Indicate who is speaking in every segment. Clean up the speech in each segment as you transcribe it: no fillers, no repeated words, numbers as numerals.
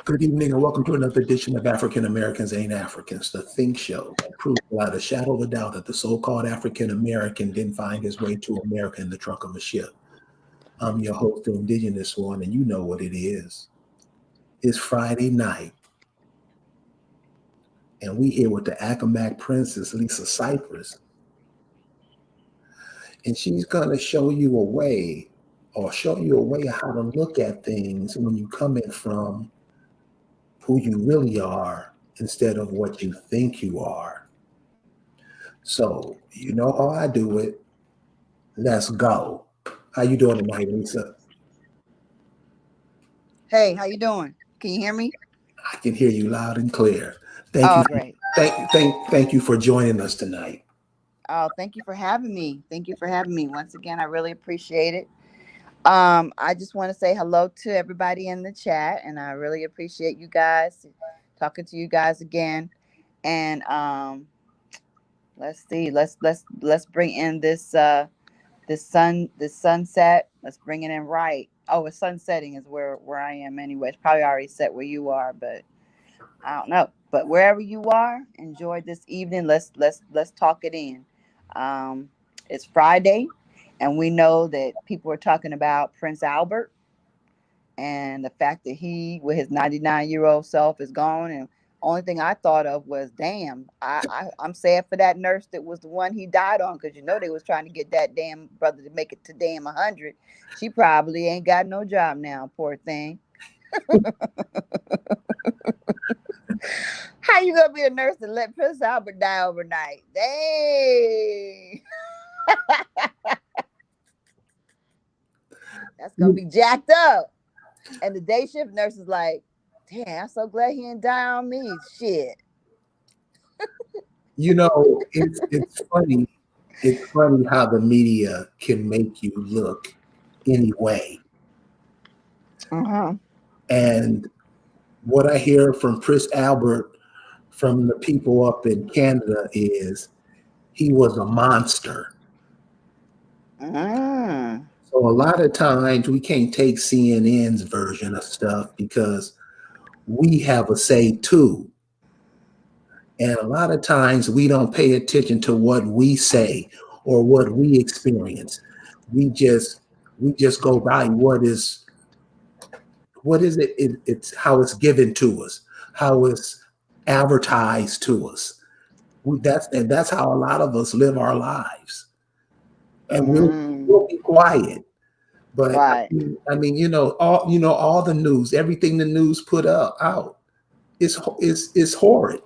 Speaker 1: Good evening and welcome to another edition of African Americans Ain't Africans, the Think Show that proves without a shadow of a doubt that the so-called African American didn't find his way to America in the trunk of a ship. I'm your host, the Indigenous One, and you know what it is. It's Friday night, and we here with the Accawmacke Princess, Lisa Cypress, and she's going to show you a way, or show you a way how to look at things when you come in from who you really are instead of what you think you are. So you know how I do it. Let's go. How you doing tonight, Lisa?
Speaker 2: Hey, how you doing? Can you hear me?
Speaker 1: I can hear you loud and clear. Thank you.
Speaker 2: Oh, great.
Speaker 1: Thank you for joining us tonight.
Speaker 2: Oh, thank you for having me. Thank you for having me. Once again, I really appreciate it. I just want to say hello to everybody in the chat, and I really appreciate you guys talking to you guys again. And let's see, let's bring in this sunset. Let's bring it in right. Oh, it's sunsetting is where I am anyway. It's probably already set where you are, but I don't know. But wherever you are, enjoy this evening. Let's talk it in. Um, it's Friday, and we know that people are talking about Prince Albert and the fact that he, with his 99-year-old self, is gone. And only thing I thought of was, damn, I'm sad for that nurse that was the one he died on, because you know they was trying to get that damn brother to make it to damn 100. She probably ain't got no job now, poor thing. How you gonna be a nurse and let Prince Albert die overnight? Dang. That's gonna be jacked up. And the day shift nurse is like, damn, I'm so glad he didn't die on me. Shit.
Speaker 1: You know, it's funny. It's funny how the media can make you look anyway.
Speaker 2: Uh-huh.
Speaker 1: And what I hear from Prince Albert from the people up in Canada is he was a monster.
Speaker 2: Mm.
Speaker 1: So a lot of times we can't take CNN's version of stuff because we have a say too. And a lot of times we don't pay attention to what we say or what we experience. We just we just go by what is it? It's how it's given to us, how it's advertised to us. That's how a lot of us live our lives. And
Speaker 2: Mm.
Speaker 1: we'll be quiet. But
Speaker 2: Right.
Speaker 1: all the news, everything the news put up out is horrid.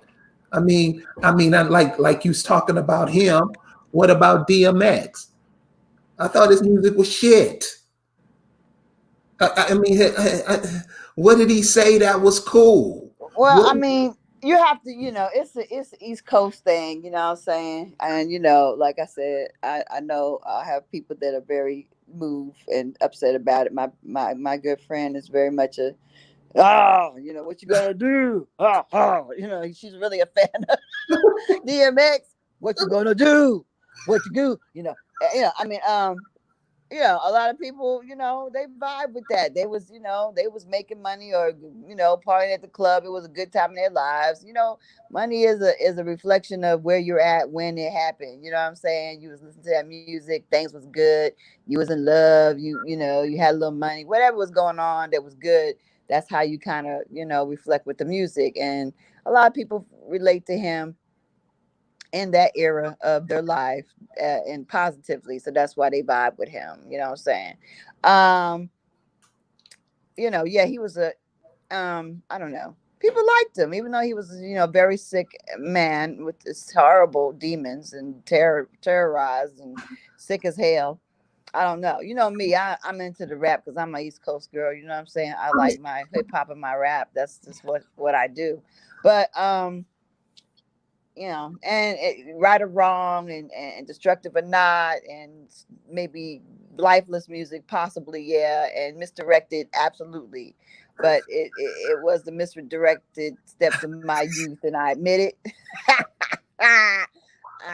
Speaker 1: Like you was talking about him. What about DMX? I thought his music was shit. What did he say that was cool?
Speaker 2: Well,
Speaker 1: What?
Speaker 2: I mean, you have to, it's the East Coast thing, you know what I'm saying? And like I said, I know I have people that are very moved and upset about it. My good friend is very much a, oh, what you gonna do? Oh, oh, she's really a fan of DMX. What you gonna do? What you do? I mean, a lot of people, they vibe with that. They was making money, or partying at the club. It was a good time in their lives. Money is a reflection of where you're at when it happened. You know what I'm saying? You was listening to that music, things was good. You was in love. You had a little money. Whatever was going on that was good. That's how you kind of reflect with the music. And a lot of people relate to him in that era of their life, and positively, so that's why they vibe with him, you know what I'm saying. um yeah, he was a, I don't know, people liked him even though he was, a very sick man with this horrible demons and terrorized and sick as hell. I don't know, me, I'm into the rap because I'm an East Coast girl, you know what I'm saying. I like my hip hop and my rap. That's just what I do. But and right or wrong, and destructive or not, and maybe lifeless music, possibly, yeah, and misdirected, absolutely. But it was the misdirected steps of my youth, and I admit it. I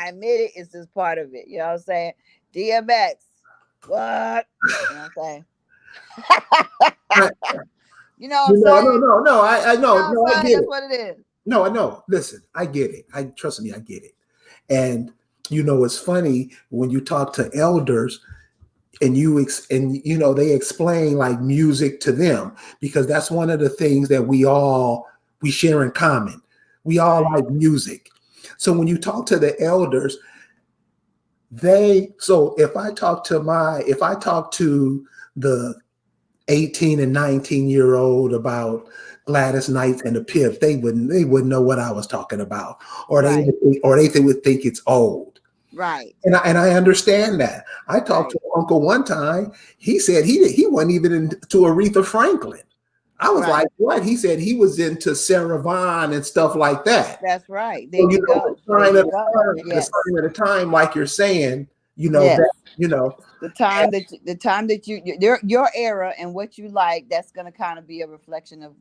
Speaker 2: admit it. It's just part of it. You know what I'm saying? DMX, what? You know what I'm saying? You know what I'm saying?
Speaker 1: No. I
Speaker 2: You know
Speaker 1: know,
Speaker 2: what
Speaker 1: no, I
Speaker 2: I'm saying?
Speaker 1: get
Speaker 2: That's
Speaker 1: it.
Speaker 2: what it is.
Speaker 1: No, I know. Listen, I get it. I trust me, I get it. And it's funny when you talk to elders and they explain like music to them, because that's one of the things that we share in common. We all
Speaker 2: Right.
Speaker 1: like music. So when you talk to the elders, so if I talk to the 18 and 19-year-old about Gladys Knight and the Pips, they wouldn't know what I was talking about, or
Speaker 2: Right.
Speaker 1: they would think it's old.
Speaker 2: Right.
Speaker 1: And I understand that. I talked
Speaker 2: Right.
Speaker 1: to Uncle one time. He said he wasn't even into Aretha Franklin. I was like,
Speaker 2: Right.
Speaker 1: what? He said he was into Sarah Vaughan and stuff like that.
Speaker 2: That's right. There
Speaker 1: So
Speaker 2: you go. There you go.
Speaker 1: the
Speaker 2: Yes.
Speaker 1: sign of the time, like you're saying,
Speaker 2: Yes.
Speaker 1: that you know,
Speaker 2: The time that your era and what you like, that's gonna kind of be a reflection of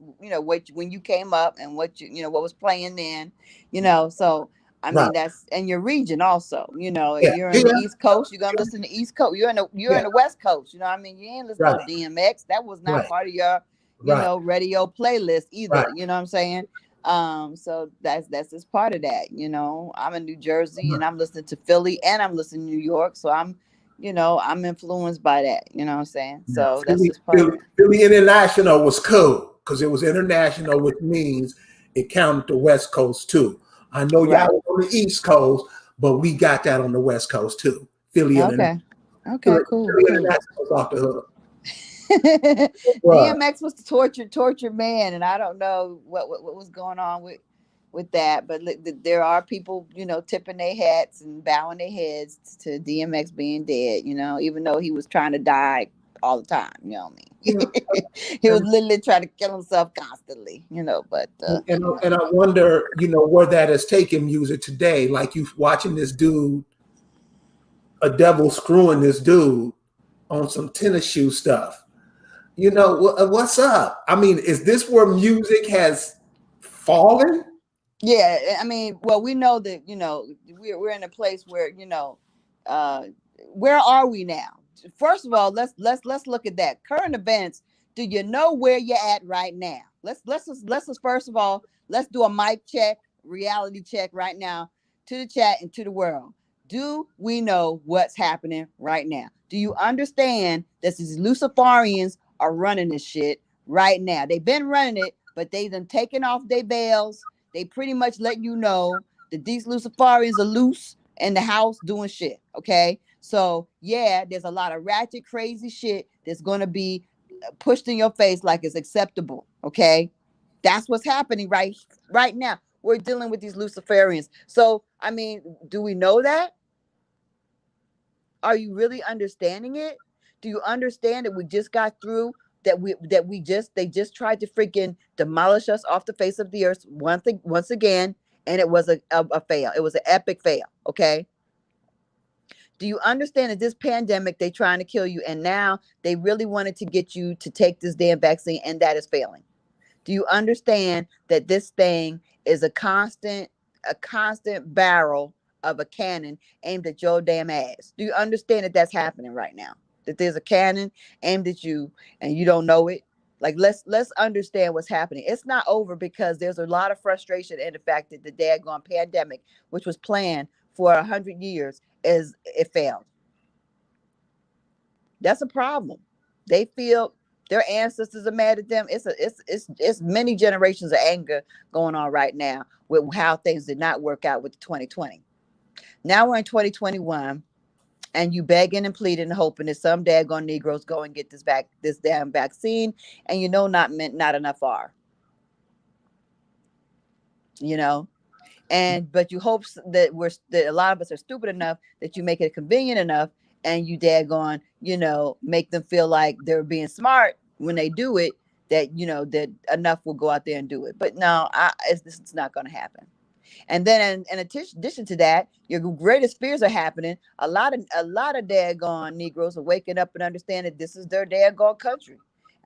Speaker 2: what when you came up and what what was playing then. So I
Speaker 1: right?
Speaker 2: mean that's and your region also.
Speaker 1: Yeah,
Speaker 2: You're in
Speaker 1: yeah,
Speaker 2: the East Coast, you're gonna listen to East Coast. You're
Speaker 1: yeah.
Speaker 2: in the West Coast. You know what I mean? You ain't listening to
Speaker 1: Right,
Speaker 2: DMX. That was not
Speaker 1: right,
Speaker 2: part of your
Speaker 1: right,
Speaker 2: radio playlist
Speaker 1: right.
Speaker 2: either. You know what I'm saying? So that's just part of that. I'm in New Jersey and I'm listening to Philly and I'm listening to New York, so I'm influenced by that. You know what I'm saying?
Speaker 1: Yeah.
Speaker 2: So that's just part of it.
Speaker 1: Philly International was cool because it was international, which means it counted the West Coast too. I know y'all
Speaker 2: Right.
Speaker 1: was on the East Coast, but we got that on the West Coast too. Philly International.
Speaker 2: Okay. Okay.
Speaker 1: Philly,
Speaker 2: Cool.
Speaker 1: Philly
Speaker 2: Cool.
Speaker 1: International was off the hook. What?
Speaker 2: DMX was the tortured man, and I don't know what was going on with that, but there are people, tipping their hats and bowing their heads to DMX being dead. Even though he was trying to die all the time. You know what I
Speaker 1: Yeah.
Speaker 2: mean? He was
Speaker 1: And,
Speaker 2: literally trying to kill himself constantly. But
Speaker 1: and I wonder, where that has taken music today. Like you watching this dude, a devil screwing this dude on some tennis shoe stuff. What's up? I mean, is this where music has fallen?
Speaker 2: yeah, I mean, well, we know that we're in a place where uh, where are we now? First of all, let's look at that current events. Do you know where you're at right now? Let's first of all let's do a mic check, reality check right now to the chat and to the world. Do we know what's happening right now? Do you understand that these Luciferians are running this shit right now? They've been running it, but they done taken off their veils. They pretty much let you know that these Luciferians are loose in the house doing shit. Okay. So yeah, there's a lot of ratchet, crazy shit that's gonna be pushed in your face like it's acceptable. Okay. That's what's happening right now. We're dealing with these Luciferians. So I mean, do we know that? Are you really understanding it? Do you understand that we just got through they just tried to freaking demolish us off the face of the earth once again, and it was a fail. It was an epic fail. Okay. Do you understand that this pandemic they trying to kill you, and now they really wanted to get you to take this damn vaccine, and that is failing? Do you understand that this thing is a constant barrel of a cannon aimed at your damn ass? Do you understand that that's happening right now? That there's a cannon aimed at you and you don't know it? Like let's understand what's happening. It's not over because there's a lot of frustration in the fact that the daggone pandemic, which was planned for 100 years, is it failed. That's a problem. They feel their ancestors are mad at them. It's many generations of anger going on right now with how things did not work out with 2020. Now we're in 2021, and you begging and pleading and hoping that some daggone Negroes go and get this damn vaccine, and not enough are, you know. But you hope that a lot of us are stupid enough that you make it convenient enough, and you daggone make them feel like they're being smart when they do it, that enough will go out there and do it. But no, this is not going to happen. And then in addition to that, your greatest fears are happening. A lot of daggone Negroes are waking up and understand that this is their daggone country.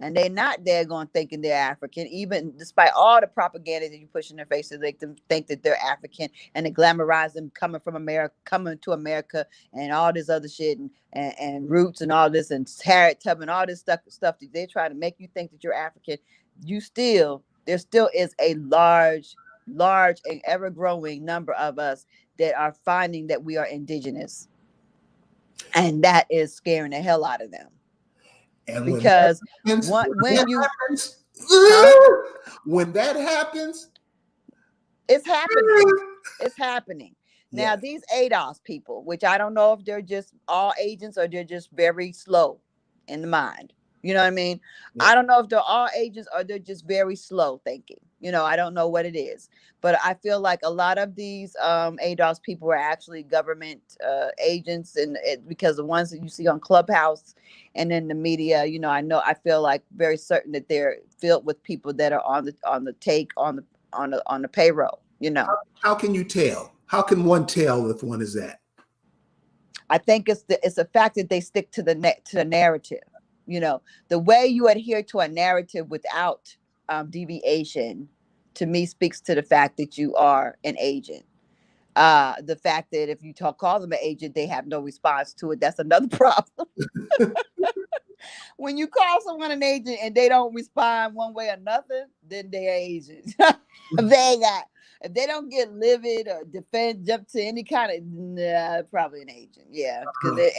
Speaker 2: And they're not there going thinking they're African, even despite all the propaganda that you push in their faces. They think that they're African, and they glamorize them coming from America, coming to America, and all this other shit, and roots and all this, and Harriet Tubman, all this stuff that they try to make you think that you're African. There still is a large and ever growing number of us that are finding that we are indigenous, and that is scaring the hell out of them.
Speaker 1: And
Speaker 2: Because
Speaker 1: when
Speaker 2: when you
Speaker 1: happens,
Speaker 2: huh
Speaker 1: when that happens,
Speaker 2: it's happening. It's happening. Now,
Speaker 1: yeah,
Speaker 2: these ADOS people, which I don't know if they're just all agents or they're just very slow in the mind. You know what I mean?
Speaker 1: yeah.
Speaker 2: I don't know if they're all agents or they're just very slow thinking. I don't know what it is. But I feel like a lot of these ADOS people are actually government agents, and because the ones that you see on Clubhouse and in the media, I feel like very certain that they're filled with people that are on the take on the payroll.
Speaker 1: How can you tell? How can one tell if one is that?
Speaker 2: I think it's the fact that they stick to the narrative. The way you adhere to a narrative without deviation, to me, speaks to the fact that you are an agent. The fact that if you call them an agent, they have no response to it. That's another problem. When you call someone an agent and they don't respond one way or another, then they're agents. If they don't get livid or jump to any kind of, nah, probably an agent. Yeah, because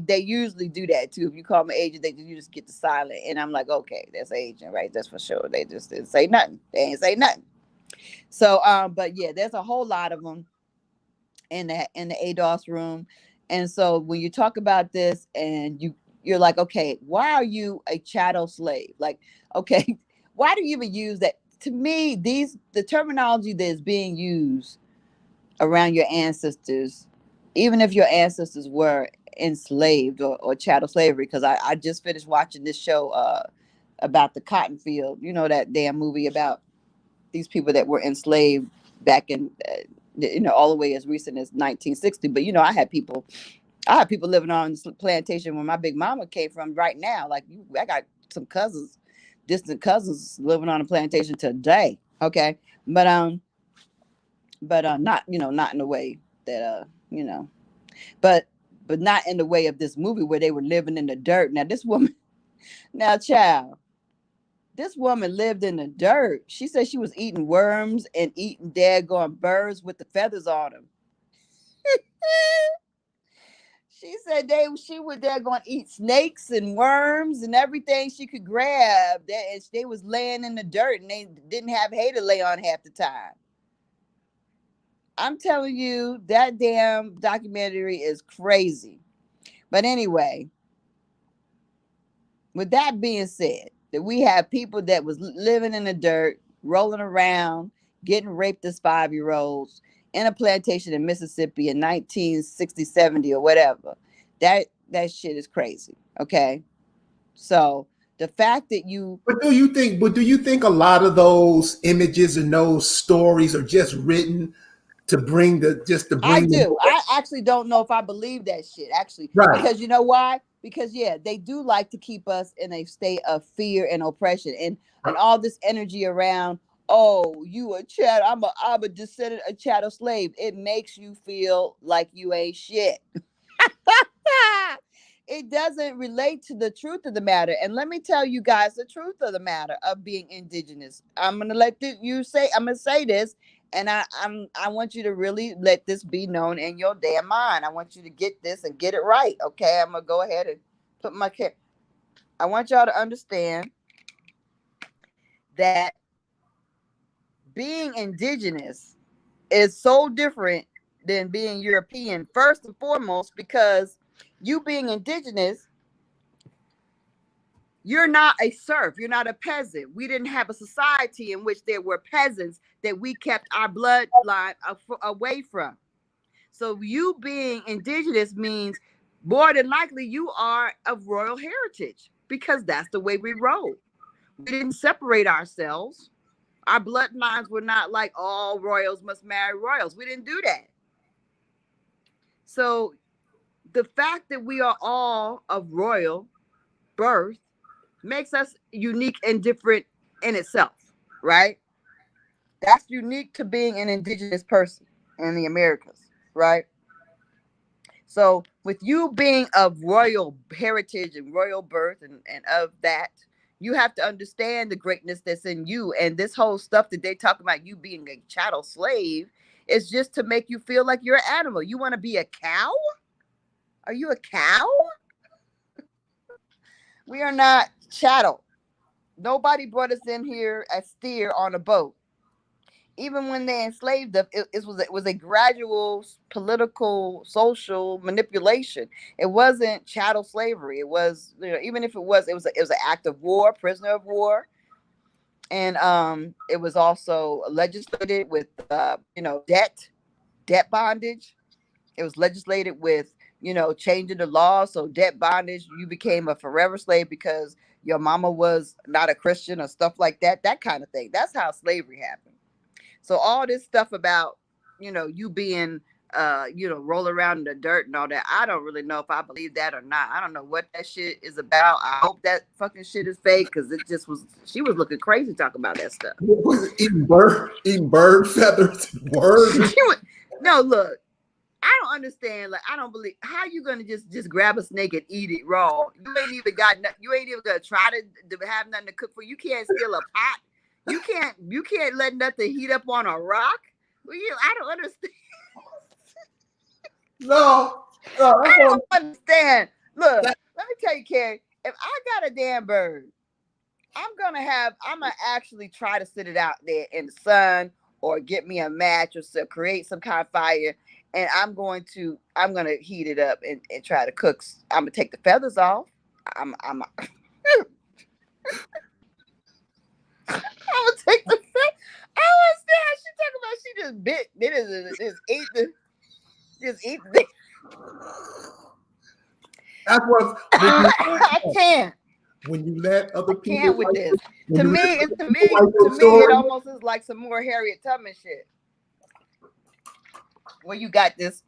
Speaker 2: they usually do that too. If you call them an agent, you just get the silent, and I'm like, okay, that's an agent, right? That's for sure. They just didn't say nothing. They ain't say nothing. So, but yeah, there's a whole lot of them in the ADOS room. And so when you talk about this and you're like, okay, why are you a chattel slave? Like, okay, why do you even use that? To me, the terminology that is being used around your ancestors, even if your ancestors were enslaved or chattel slavery, because I just finished watching this show about the cotton field, that damn movie about these people that were enslaved back in all the way as recent as 1960. But I had people living on this plantation where my big mama came from right now. Like, I got some cousins, distant cousins, living on a plantation today. Okay. But not in the way that but not in the way of this movie where they were living in the dirt. Now this woman, now child, this woman lived in the dirt. She said she was eating worms and eating daggone birds with the feathers on them. She said she was there going to eat snakes and worms and everything she could grab. And they was laying in the dirt and they didn't have hay to lay on half the time. I'm telling you, that damn documentary is crazy. But anyway, with that being said, that we have people that was living in the dirt, rolling around, getting raped as 5-year-olds in a plantation in Mississippi in 1960, 70 or whatever. That shit is crazy. Okay. So the fact that you
Speaker 1: But do you think a lot of those images and those stories are just written to bring
Speaker 2: I
Speaker 1: the
Speaker 2: do. I actually don't know if I believe that shit, actually.
Speaker 1: right?
Speaker 2: Because you know why? Because yeah, they do like to keep us in a state of fear and oppression, and all this energy around, oh, you a chattel, I'm a descendant of chattel slave. It makes you feel like you ain't shit. It doesn't relate to the truth of the matter. And let me tell you guys the truth of the matter of being indigenous. I'm gonna say this, and I want you to really let this be known in your damn mind. I want you to get this and get it right. Okay, I'm gonna go ahead and put my care. I want y'all to understand that being indigenous is so different than being European, first and foremost, because you being indigenous, you're not a serf. You're not a peasant. We didn't have a society in which there were peasants that we kept our bloodline away from. So you being indigenous means more than likely you are of royal heritage, because that's the way we roll. We didn't separate ourselves. Our bloodlines were not like all royals must marry royals. We didn't do that. So the fact that we are all of royal birth makes us unique and different in itself, right? That's unique to being an indigenous person in the Americas, right? So, with you being of royal heritage and royal birth and of that, you have to understand the greatness that's in you. And this whole stuff that they talk about you being a chattel slave is just to make you feel like you're an animal. You want to be a cow? Are you a cow? We are not chattel. Nobody brought us in here as steer on a boat. Even when they enslaved us, it was a gradual political, social manipulation. It wasn't chattel slavery. It was, even if it was an act of war, prisoner of war, and it was also legislated with debt bondage. It was legislated with changing the law, so debt bondage. You became a forever slave because your mama was not a Christian or stuff like that. That kind of thing. That's how slavery happened. So all this stuff about, you being, roll around in the dirt and all that, I don't really know if I believe that or not. I don't know what that shit is about. I hope that fucking shit is fake because she was looking crazy talking about that stuff.
Speaker 1: What was it? Eating bird feathers? Word?
Speaker 2: No, look, I don't understand. Like, I don't believe how you gonna just grab a snake and eat it raw. You ain't even gonna try to have nothing to cook for. You can't steal a pot. You can't let nothing heat up on a rock. I don't understand.
Speaker 1: No.
Speaker 2: I don't understand. Look, let me tell you, Carrie. If I got a damn bird, I'm gonna actually try to sit it out there in the sun or get me a match or create some kind of fire, and I'm gonna heat it up and try to cook. I'm gonna take the feathers off. I'm gonna take the feathers. I don't understand how she talking about. She just bit. Just eat the.
Speaker 1: That's what
Speaker 2: I can't.
Speaker 1: when you let other people
Speaker 2: Can't with this.
Speaker 1: when
Speaker 2: To
Speaker 1: you
Speaker 2: me,
Speaker 1: let other
Speaker 2: to
Speaker 1: people
Speaker 2: me,
Speaker 1: write
Speaker 2: to
Speaker 1: your
Speaker 2: me, it
Speaker 1: story,
Speaker 2: almost is like some more Harriet Tubman shit. Where you got this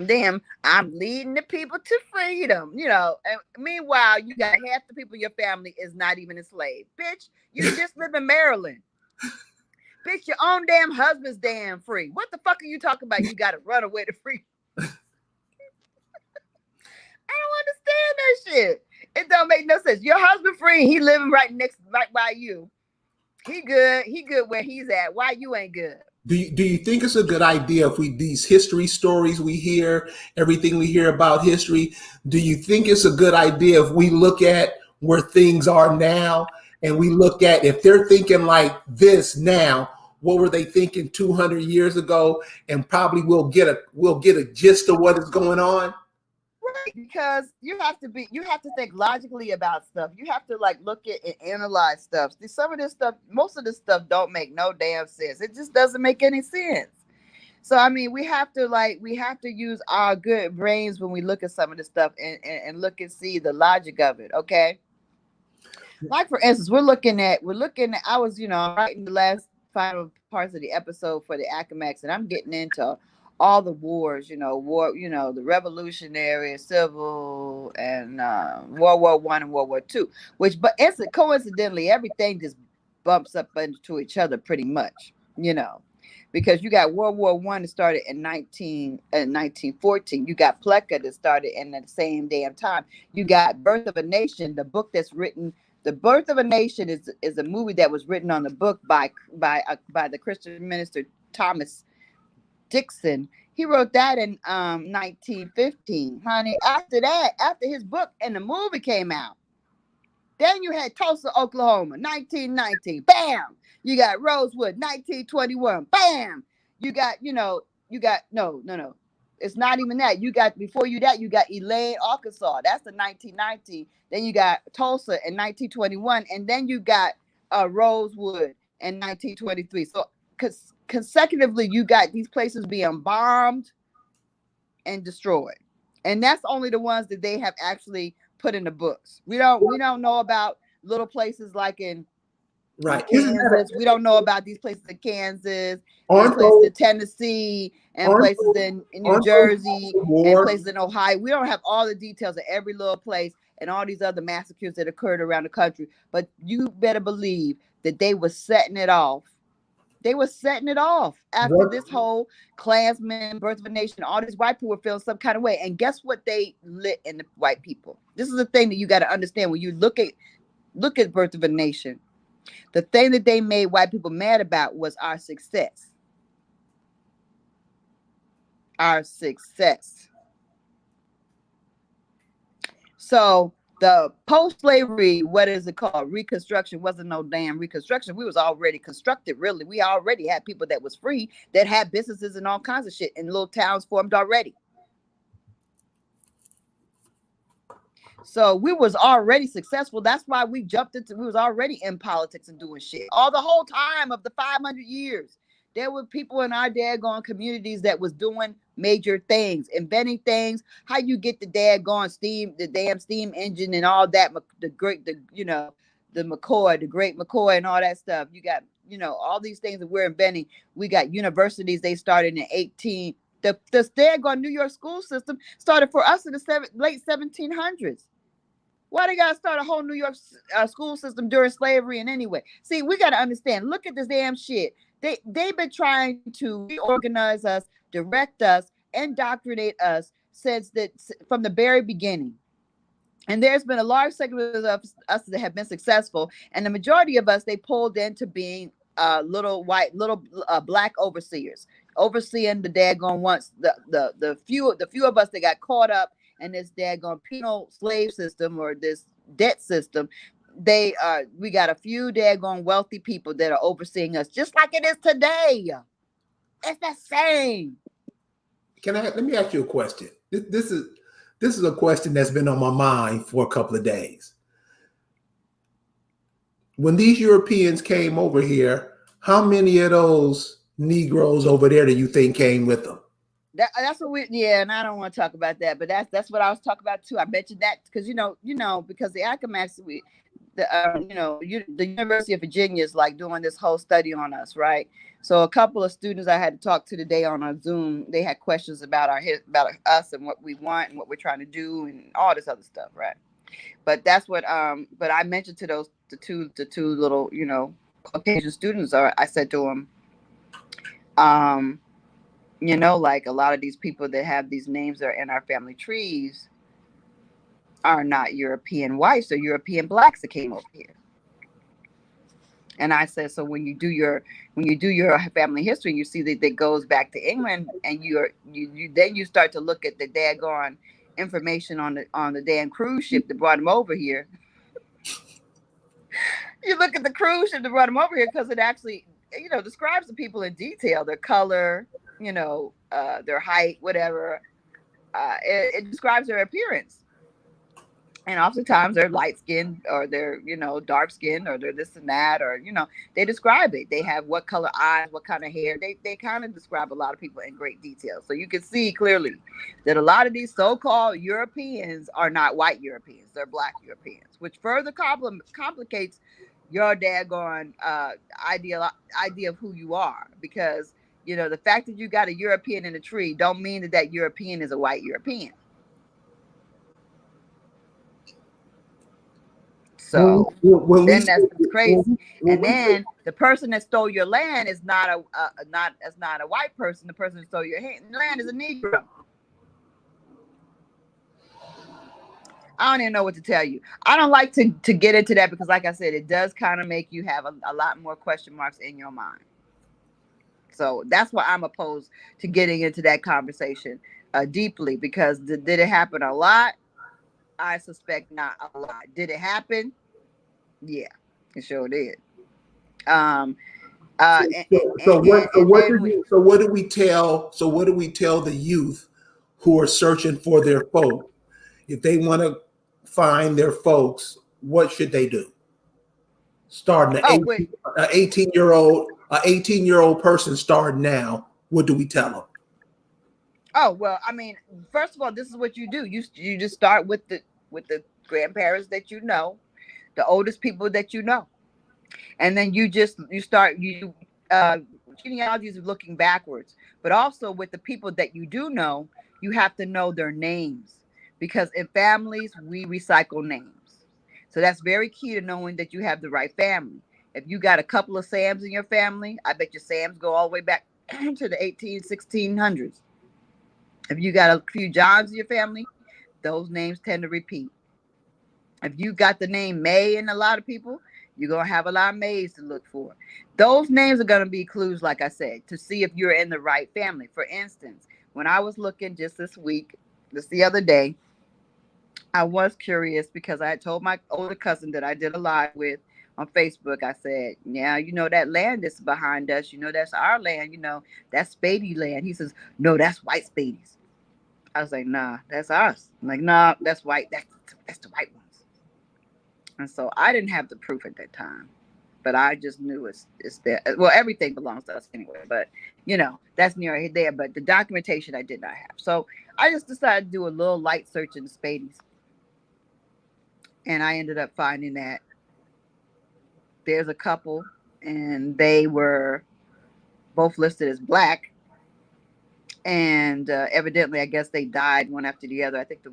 Speaker 2: damn, I'm leading the people to freedom, and meanwhile, you got half the people in your family is not even enslaved. Bitch, you just live in Maryland. Bitch, your own damn husband's damn free. What the fuck are you talking about? You got to run away to free. I don't understand that shit. It don't make no sense. Your husband free. He living right by you. He good. He good where he's at. Why you ain't good?
Speaker 1: do you think it's a good idea if these history stories we hear, everything we hear about history, do you think it's a good idea if we look at where things are now and we look at if they're thinking like this now, what were they thinking 200 years ago, and probably we'll get a gist of what is going on?
Speaker 2: Right, because you have to think logically about stuff. You have to like look at and analyze stuff. Some of this stuff, most of this stuff don't make no damn sense. It just doesn't make any sense. So I mean, we have to use our good brains when we look at some of this stuff and look and see the logic of it. Okay. Like for instance, we're looking at I was, I'm writing the last final parts of the episode for the Accawmacke, and I'm getting into all the wars, the revolutionary, civil, and World War I and World War II, which but coincidentally everything just bumps up into each other pretty much, because you got World War I that started in 1914. You got Pleka that started in the same damn time. You got Birth of a Nation, the book that's written. The Birth of a Nation is a movie that was written on the book by the Christian minister Thomas Dixon. He wrote that in 1915. Honey, after that, after his book and the movie came out, then you had Tulsa, Oklahoma, 1919. Bam! You got Rosewood, 1921. Bam! You got no, no, no. It's not even that. You got before you that, you got Elaine, Arkansas. That's the 1919. Then you got Tulsa in 1921, and then you got Rosewood in 1923. So consecutively, you got these places being bombed and destroyed, and that's only the ones that they have actually put in the books. We don't know about little places like in
Speaker 1: Right? Isn't
Speaker 2: Kansas. We don't know about these places in Kansas and
Speaker 1: aren't
Speaker 2: places
Speaker 1: those
Speaker 2: in Tennessee and
Speaker 1: aren't
Speaker 2: places
Speaker 1: those
Speaker 2: in New
Speaker 1: aren't those
Speaker 2: Jersey and
Speaker 1: wars?
Speaker 2: places in Ohio. We don't have all the details of every little place. and all these other massacres that occurred around the country. But you better believe that they were setting it off. They were setting it off after
Speaker 1: What
Speaker 2: this whole Klansman, Birth of a Nation. All these white people were feeling some kind of way. And guess what they lit in the white people? This is the thing that you got to understand when you look at Birth of a Nation. The thing that they made white people mad about was our success. Our success. So the post-slavery, what is it called? Reconstruction wasn't no damn reconstruction. We was already constructed, really. We already had people that was free, that had businesses and all kinds of shit, and little towns formed already. So we was already successful. That's why we jumped into, we was already in politics and doing shit. All the whole time of the 500 years. There were people in our daggone communities that was doing major things, inventing things. How you get the daggone steam, the damn steam engine and all that, the McCoy, the great McCoy and all that stuff. You got, all these things that we're inventing. We got universities, they started in 18. The daggone New York school system started for us in the late 1700s. Why they gotta start a whole New York school system during slavery? And anyway, see, we gotta understand. Look at this damn shit. They've been trying to reorganize us, direct us, indoctrinate us from the very beginning. And there's been a large segment of us that have been successful, and the majority of us they pulled into being little black overseers, overseeing the daggone ones. The few of us that got caught up in this daggone penal slave system or this debt system. We got a few daggone wealthy people that are overseeing us, just like it is today. It's the same.
Speaker 1: let me ask you a question. This is a question that's been on my mind for a couple of days. When these Europeans came over here, how many of those Negroes over there do you think came with them?
Speaker 2: That's what and I don't want to talk about that, but that's what I was talking about too. I mentioned that because because the Accawmacke, the University of Virginia is like doing this whole study on us, right? So a couple of students I had to talk to today on a Zoom, they had questions about about us and what we want and what we're trying to do and all this other stuff, right? But that's what but I mentioned to the two little Caucasian students, or I said to them, like a lot of these people that have these names that are in our family trees are not European whites or European blacks that came over here. And I said, so when you do your family history, you see that goes back to England, and you start to look at the daggone information on the damn cruise ship that brought them over here. You look at the cruise ship that brought them over here because it actually, describes the people in detail, their color, their height, whatever. It describes their appearance. And oftentimes they're light skinned or they're, dark skinned or they're this and that, or, they describe it. They have what color eyes, what kind of hair. They kind of describe a lot of people in great detail. So you can see clearly that a lot of these so-called Europeans are not white Europeans. They're black Europeans, which further complicates your daggone idea of who you are. Because, the fact that you got a European in a tree don't mean that European is a white European. So then that's crazy. And then the person that stole your land is not a white person. The person that stole your land is a Negro. I don't even know what to tell you. I don't like to get into that because, like I said, it does kind of make you have a lot more question marks in your mind. So that's why I'm opposed to getting into that conversation deeply, because did it happen a lot? I suspect not a lot. Did it happen? Yeah, it sure did.
Speaker 1: So what do we tell the youth who are searching for their folk? If they want to find their folks, what should they do? Starting an 18-year-old person starting now, what do we tell them?
Speaker 2: Oh, well, I mean, first of all, this is what you do. You just start with the grandparents that you know, the oldest people that you know. And then genealogy is looking backwards, but also with the people that you do know, you have to know their names, because in families we recycle names. So that's very key to knowing that you have the right family. If you got a couple of Sams in your family, I bet your Sams go all the way back to the 1600s. If you got a few Johns in your family, those names tend to repeat. If you got the name May in a lot of people, you're going to have a lot of Mays to look for. Those names are going to be clues, like I said, to see if you're in the right family. For instance, when I was looking just this week, just the other day, I was curious because I had told my older cousin that I did a live with on Facebook. I said, yeah, that land that's behind us, that's our land, that's Spady land. He says, no, that's white Spadies. I was like, nah, that's us. I'm like, nah, that's white. That's the white ones. And so I didn't have the proof at that time, but I just knew it's there. Well, everything belongs to us anyway, but that's near there. But the documentation I did not have. So I just decided to do a little light search in the Spadies. And I ended up finding that there's a couple and they were both listed as black. And evidently, I guess they died one after the other. I think the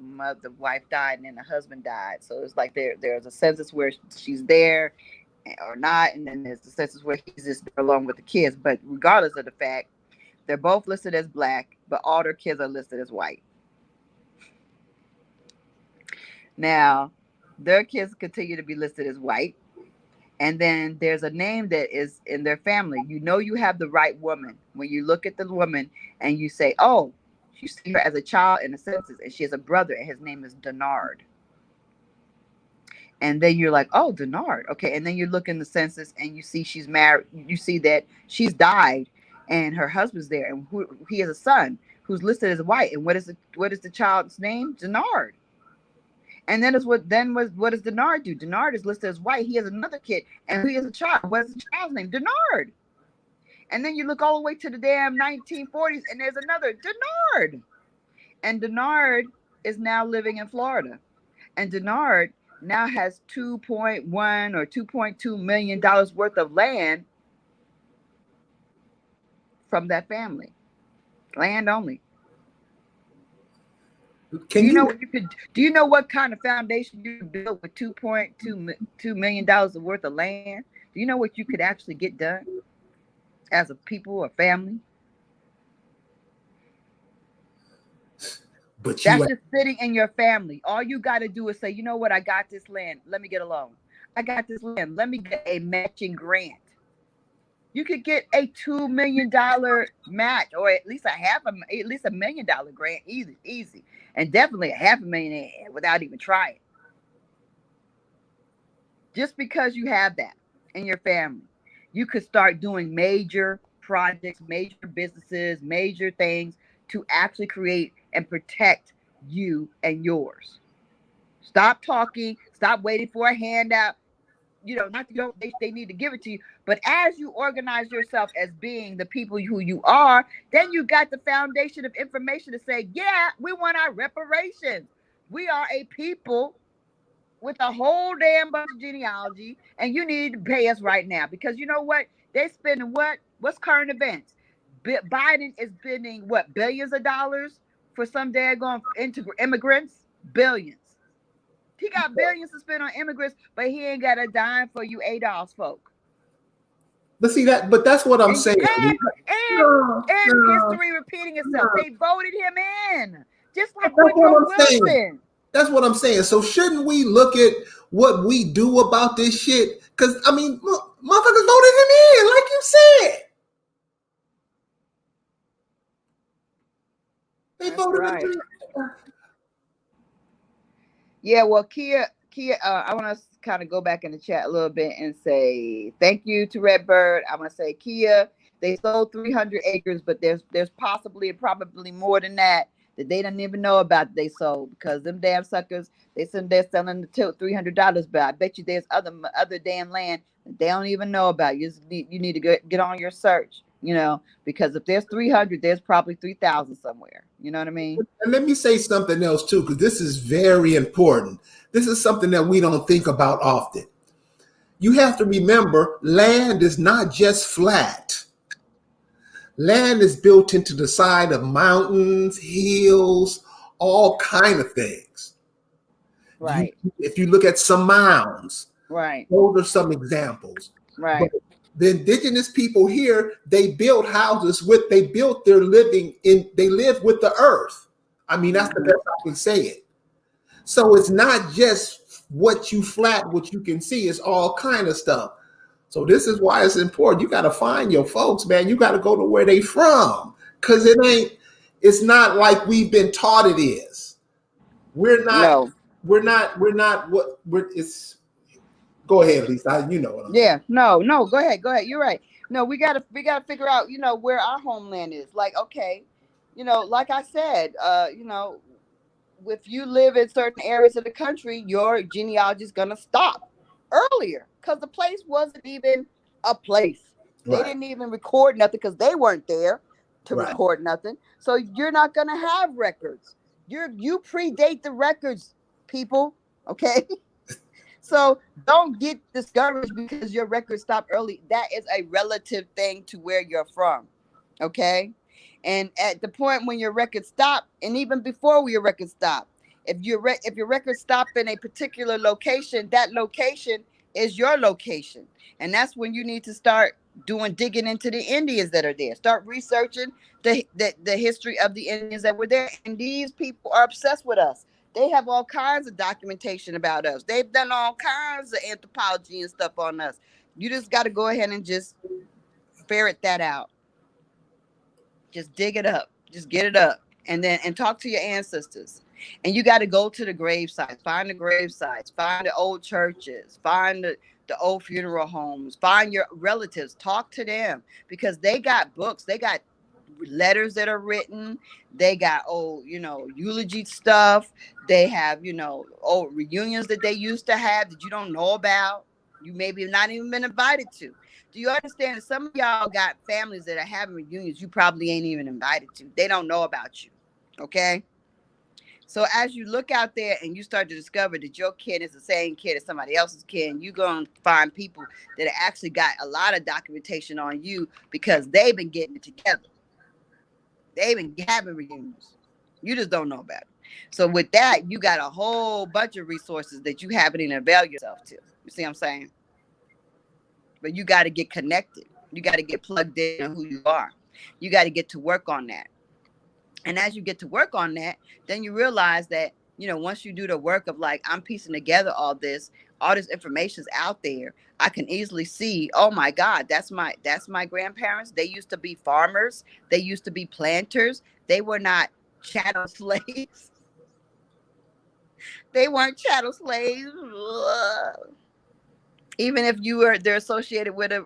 Speaker 2: wife died and then the husband died. So it's like there's a census where she's there or not, and then there's the census where he's just there along with the kids. But regardless of the fact, they're both listed as black, but all their kids are listed as white. Now, their kids continue to be listed as white. And then there's a name that is in their family. You have the right woman when you look at the woman and you say, oh, you see her as a child in the census, and she has a brother, and his name is Denard. And then you're like, oh, Denard. Okay. And then you look in the census and you see she's married. You see that she's died and her husband's there, and he has a son who's listed as white. And what is the child's name? Denard. And then what does Denard do? Denard is listed as white. He has another kid, and he has a child. What is the child's name? Denard. And then you look all the way to the damn 1940s, and there's another Denard. And Denard is now living in Florida. And Denard now has $2.1 or $2.2 million worth of land from that family. Land only. Do you know what kind of foundation you could build with $2.2 million worth of land? Do you know what you could actually get done as a people or family? That's just sitting in your family. All you got to do is say, you know what? I got this land. Let me get a loan. I got this land. Let me get a matching grant. You could get a $2 million match, or at least a $1 million grant, easy, and definitely a $500,000 without even trying. Just because you have that in your family, you could start doing major projects, major businesses, major things to actually create and protect you and yours. Stop talking. Stop waiting for a handout. Not they need to give it to you, but as you organize yourself as being the people who you are, then you got the foundation of information to say, yeah, we want our reparations. We are a people with a whole damn bunch of genealogy, and you need to pay us right now, because you know what? They're spending what's current events? Biden is spending billions of dollars for some daggone immigrants? Billions. He got billions to spend on immigrants, but he ain't got a dime for you ADOS folk.
Speaker 1: But that's what I'm saying.
Speaker 2: And history repeating itself. They voted him in, just like Woodrow Wilson.
Speaker 1: That's what I'm saying. So shouldn't we look at what we do about this shit? Because motherfuckers voted him in, like you said. They voted him in.
Speaker 2: Yeah, well, Kia, I want to kind of go back in the chat a little bit and say thank you to Redbird. I want to say, Kia, they sold 300 acres, but there's possibly and probably more than that they don't even know about they sold, because them damn suckers, they're selling the $300, but I bet you there's other damn land that they don't even know about. You need to get on your search, because if there's 300, there's probably 3,000 somewhere. You know what I mean?
Speaker 1: And let me say something else too, because this is very important. This is something that we don't think about often. You have to remember, land is not just flat. Land is built into the side of mountains, hills, all kind of things.
Speaker 2: Right.
Speaker 1: If you look at some mounds,
Speaker 2: Right.
Speaker 1: those are some examples. But
Speaker 2: Right.
Speaker 1: the indigenous people here, they built houses they built their living they live with the earth. I mean, that's the
Speaker 2: Mhm.
Speaker 1: best I can say it. So it's not just what you can see, it's all kind of stuff. So this is why it's important. You got to find your folks, man. You got to go to where they from. Cause it's not like we've been taught it is. We're not,
Speaker 2: No.
Speaker 1: it's, go ahead, Lisa. You know what I'm saying.
Speaker 2: Yeah. No. No. Go ahead. Go ahead. You're right. No, we gotta figure out, where our homeland is. Like, okay, like I said, if you live in certain areas of the country, your genealogy is gonna stop earlier because the place wasn't even a place. They
Speaker 1: Right,
Speaker 2: didn't even record nothing because they weren't there to
Speaker 1: right.
Speaker 2: record nothing. So you're not gonna have records. You predate the records, people. Okay. So don't get discouraged because your record stopped early. That is a relative thing to where you're from. Okay. And at the point when your record stopped, and even before your record stopped, if your record stopped in a particular location, that location is your location. And that's when you need to start digging into the Indians that are there. Start researching the history of the Indians that were there. And these people are obsessed with us. They have all kinds of documentation about us. They've done all kinds of anthropology and stuff on us. You just got to go ahead and just ferret that out. Just dig it up. Just get it up. And talk to your ancestors. And you got to go to the grave sites. Find the grave sites. Find the old churches. Find the old funeral homes. Find your relatives. Talk to them because they got books. They got letters that are written. They got old, eulogy stuff. They have, old reunions that they used to have that you don't know about. You maybe not even been invited to. Do you understand that some of y'all got families that are having reunions you probably ain't even invited to? They don't know about you. Okay. So as you look out there and you start to discover that your kid is the same kid as somebody else's kid, and you're going to find people that actually got a lot of documentation on you because they've been getting it together. They've been having reunions. You just don't know about it. So with that, you got a whole bunch of resources that you haven't even availed yourself to. You see what I'm saying? But you got to get connected. You got to get plugged in on who you are. You got to get to work on that. And as you get to work on that, then you realize that, once you do the work of like, I'm piecing together all this information's out there. I can easily see, oh my God, that's my grandparents. They used to be farmers. They used to be planters. They were not chattel slaves. They weren't chattel slaves. Ugh. Even if they're associated with a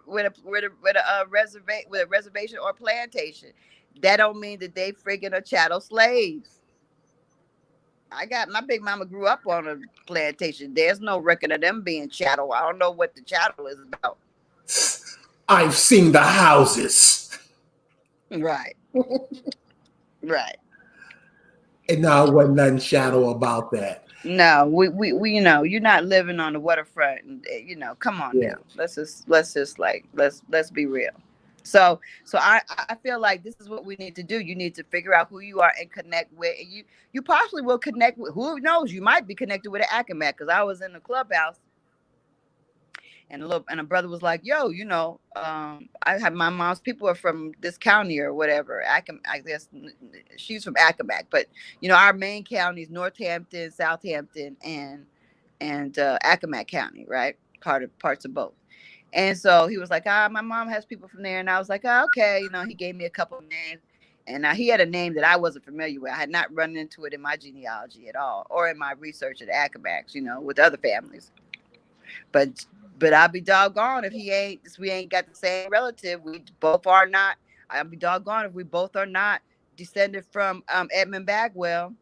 Speaker 2: reservation or plantation, that don't mean that they friggin' are chattel slaves. I got my big mama grew up on a plantation. There's no record of them being chattel. I don't know what the chattel is about.
Speaker 1: I've seen the houses.
Speaker 2: Right, right.
Speaker 1: And now wasn't nothing shadow about that.
Speaker 2: No, we you're not living on the waterfront, and come on
Speaker 1: Yeah.
Speaker 2: now. Let's just like let's be real. So I feel like this is what we need to do. You need to figure out who you are and connect with, and you possibly will connect with, who knows, you might be connected with an Accawmacke, because I was in the clubhouse. And a brother was like, "Yo, I have my mom's people are from this county or whatever. I guess she's from Accawmacke, but our main counties: Northampton, Southampton, and Accawmacke County, right? Parts of both." And so he was like, my mom has people from there, and I was like, okay. He gave me a couple of names, and he had a name that I wasn't familiar with. I had not run into it in my genealogy at all, or in my research at Accawmacke, with other families. But I'll be doggone if we ain't got the same relative. We both are not. I'll be doggone if we both are not descended from Edmund Bagwell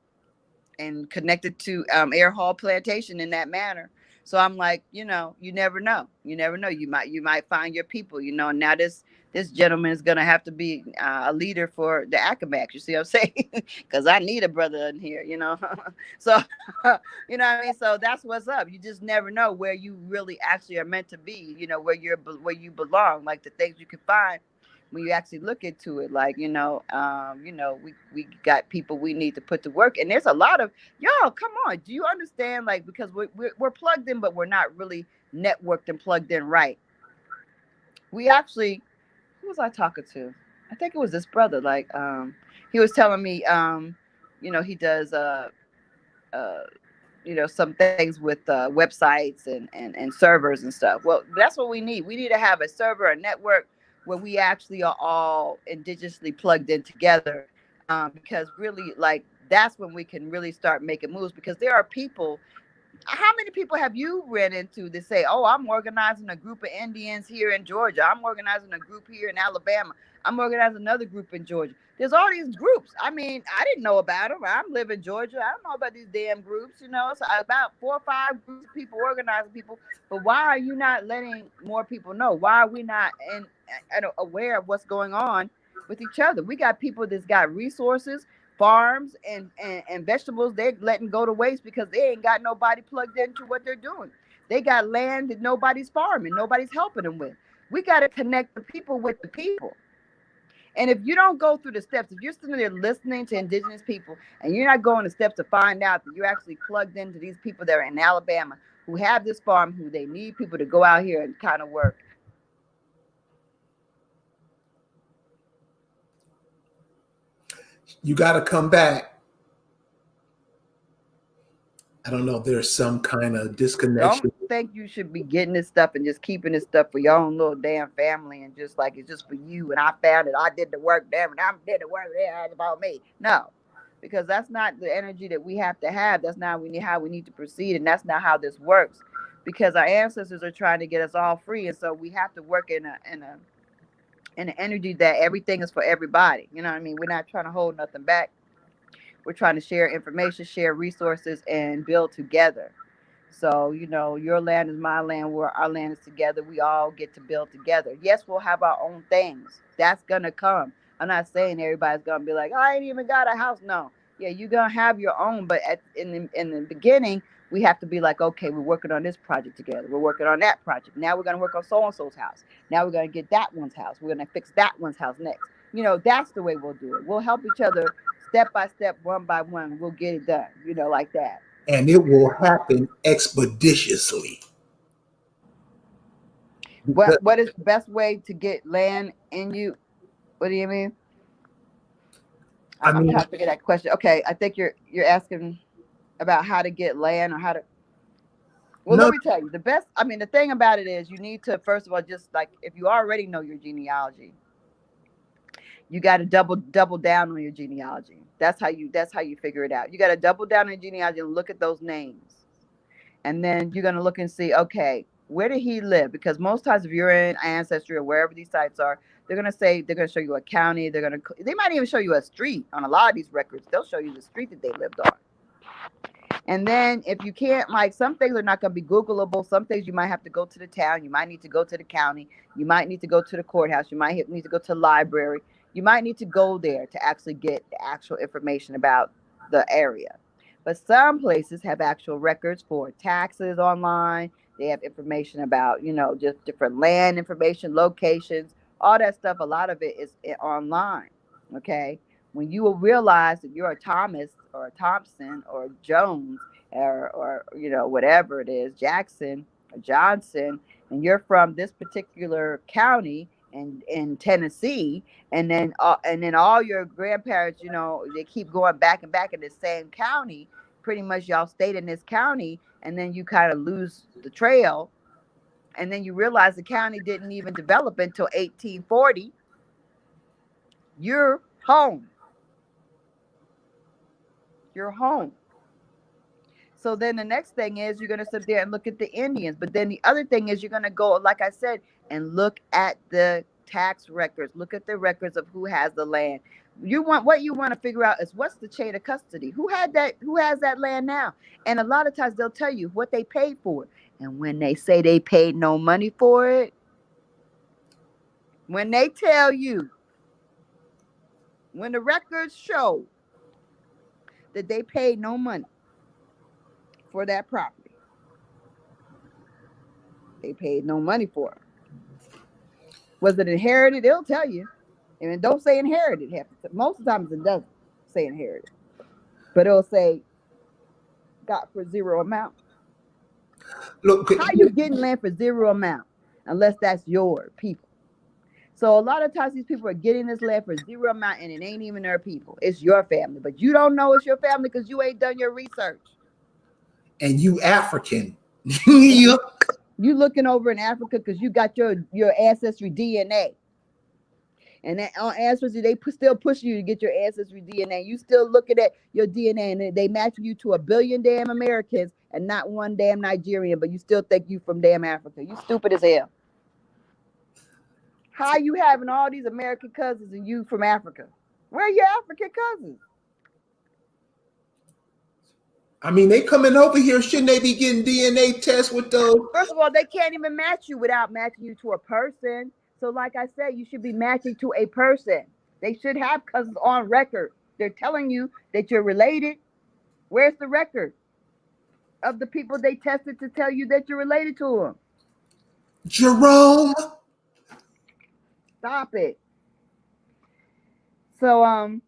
Speaker 2: and connected to Air Hall Plantation in that manner. So I'm like, you never know. You never know. You might find your people. Now this gentleman is gonna have to be a leader for the Accawmacke. You see what I'm saying? Because I need a brother in here. So you know what I mean. So that's what's up. You just never know where you really actually are meant to be. Where you belong. Like the things you can find when you actually look into it, like, we got people we need to put to work, and there's a lot of y'all. Come on, do you understand? Like, because we're plugged in, but we're not really networked and plugged in, right? We actually, who was I talking to? I think it was this brother. Like, he was telling me, he does uh some things with websites and servers and stuff. Well, that's what we need. We need to have a server, a network where we actually are all indigenously plugged in together, because really, like, that's when we can really start making moves, because there are people. How many people have you ran into that say, "Oh, I'm organizing a group of Indians here in Georgia. I'm organizing a group here in Alabama. I'm organizing another group in Georgia." There's all these groups. I mean, I didn't know about them. I'm living in Georgia. I don't know about these damn groups. It's about 4 or 5 groups of people organizing people. But why are you not letting more people know? Why are we not aware of what's going on with each other? We got people that's got resources, farms and vegetables they're letting go to waste because they ain't got nobody plugged into what they're doing. They got land that nobody's farming, nobody's helping them with. We got to connect the people with the people. And if you don't go through the steps, if you're sitting there listening to indigenous people and you're not going the steps to find out that you're actually plugged into these people that are in Alabama who have this farm, who they need people to go out here and kind of work.
Speaker 1: You got to come back. I don't know. There's some kind of
Speaker 2: Don't
Speaker 1: disconnection.
Speaker 2: think you should be getting this stuff and just keeping this stuff for your own little damn family and just like it's just for you. And I found it. I did the work, damn it. I did the work. Yeah, it's about me. No, because that's not the energy that we have to have. That's not how we need to proceed, and that's not how this works. Because our ancestors are trying to get us all free, and so we have to work in an energy that everything is for everybody. You know what I mean? We're not trying to hold nothing back. We're trying to share information, share resources, and build together. So, your land is my land, where our land is together. We all get to build together. Yes, we'll have our own things. That's going to come. I'm not saying everybody's going to be like, I ain't even got a house. No. Yeah, you're going to have your own. But in the beginning, we have to be like, okay, we're working on this project together. We're working on that project. Now we're going to work on so-and-so's house. Now we're going to get that one's house. We're going to fix that one's house next. That's the way we'll do it. We'll help each other step by step, one by one. We'll get it done, like that.
Speaker 1: And it will happen expeditiously. Because,
Speaker 2: What is the best way to get land in you? What do you mean?
Speaker 1: I
Speaker 2: I'm
Speaker 1: mean,
Speaker 2: trying to figure that question. Okay, I think you're asking about how to get land or how to. Well, let
Speaker 1: no,
Speaker 2: me tell you, the best. I mean, the thing about it is, you need to first of all just like if you already know your genealogy, you got to double down on your genealogy. That's how you figure it out. You got to double down on your genealogy and look at those names. And then you're going to look and see, okay, where did he live? Because most times if you're in Ancestry or wherever these sites are, they're going to show you a county. They might even show you a street on a lot of these records. They'll show you the street that they lived on. And then if you can't, like, some things are not going to be Googleable. Some things you might have to go to the town. You might need to go to the county. You might need to go to the courthouse. You might need to go to the library. You might need to go there to actually get the actual information about the area. But some places have actual records for taxes online. They have information about, just different land information, locations, all that stuff. A lot of it is online. Okay. When you will realize that you're a Thomas or a Thompson or Jones or whatever it is, Jackson or Johnson, and you're from this particular county in Tennessee, and then all your grandparents, they keep going back and back in the same county. Pretty much y'all stayed in this county, and then you kind of lose the trail, and then you realize the county didn't even develop until 1840. You're home. You're home. So then the next thing is you're going to sit there and look at the Indians. But then the other thing is you're going to go, like I said, and look at the tax records. Look at the records of who has the land. What you want to figure out is what's the chain of custody? Who has that land now? And a lot of times they'll tell you what they paid for it. And when they say they paid no money for it, when they tell you, when the records show that they paid no money for that property, they paid no money for it. Was it inherited? They'll tell you. And it don't say inherited half the time. Most of the times it doesn't say inherited, but it'll say got for zero amount.
Speaker 1: Look,
Speaker 2: How you getting land for zero amount unless that's your people? So a lot of times these people are getting this land for zero amount and it ain't even their people. It's your family, but you don't know it's your family because you ain't done your research.
Speaker 1: and you African.
Speaker 2: Yeah.
Speaker 1: You-
Speaker 2: You looking over in Africa because you got your ancestry DNA. And that on ancestry, they still push you to get your ancestry DNA. You still looking at your DNA and they match you to a billion damn Americans and not one damn Nigerian, but you still think you from damn Africa. You stupid as hell. How you having all these American cousins and you from Africa? Where are your African cousins?
Speaker 1: I mean, they coming over here. Shouldn't they be getting DNA tests with those?
Speaker 2: First of all, they can't even match you without matching you to a person. So, like I said, you should be matching to a person. They should have cousins on record. They're telling you that you're related. Where's the record of the people they tested to tell you that you're related to them?
Speaker 1: Jerome.
Speaker 2: Stop it. So,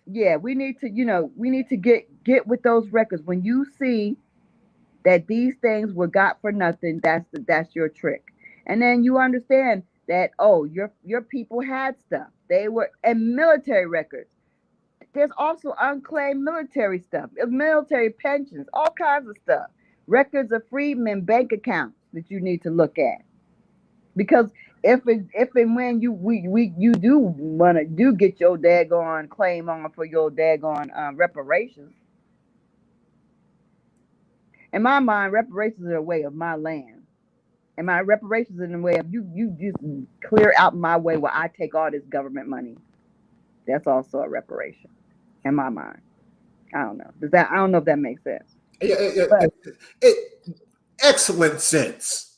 Speaker 2: yeah, we need to, we need to get with those records. When you see that these things were got for nothing, that's your trick. And then you understand that, oh, your people had stuff. They were and military records. There's also unclaimed military stuff, military pensions, all kinds of stuff. Records of freedmen bank accounts that you need to look at. Because if and when you do wanna do get your daggone claim on for your daggone reparations. In my mind, reparations are a way of my land. And my reparations in the way of you just clear out my way while I take all this government money. That's also a reparation in my mind. I don't know. I don't know if that makes sense. But
Speaker 1: Excellent sense.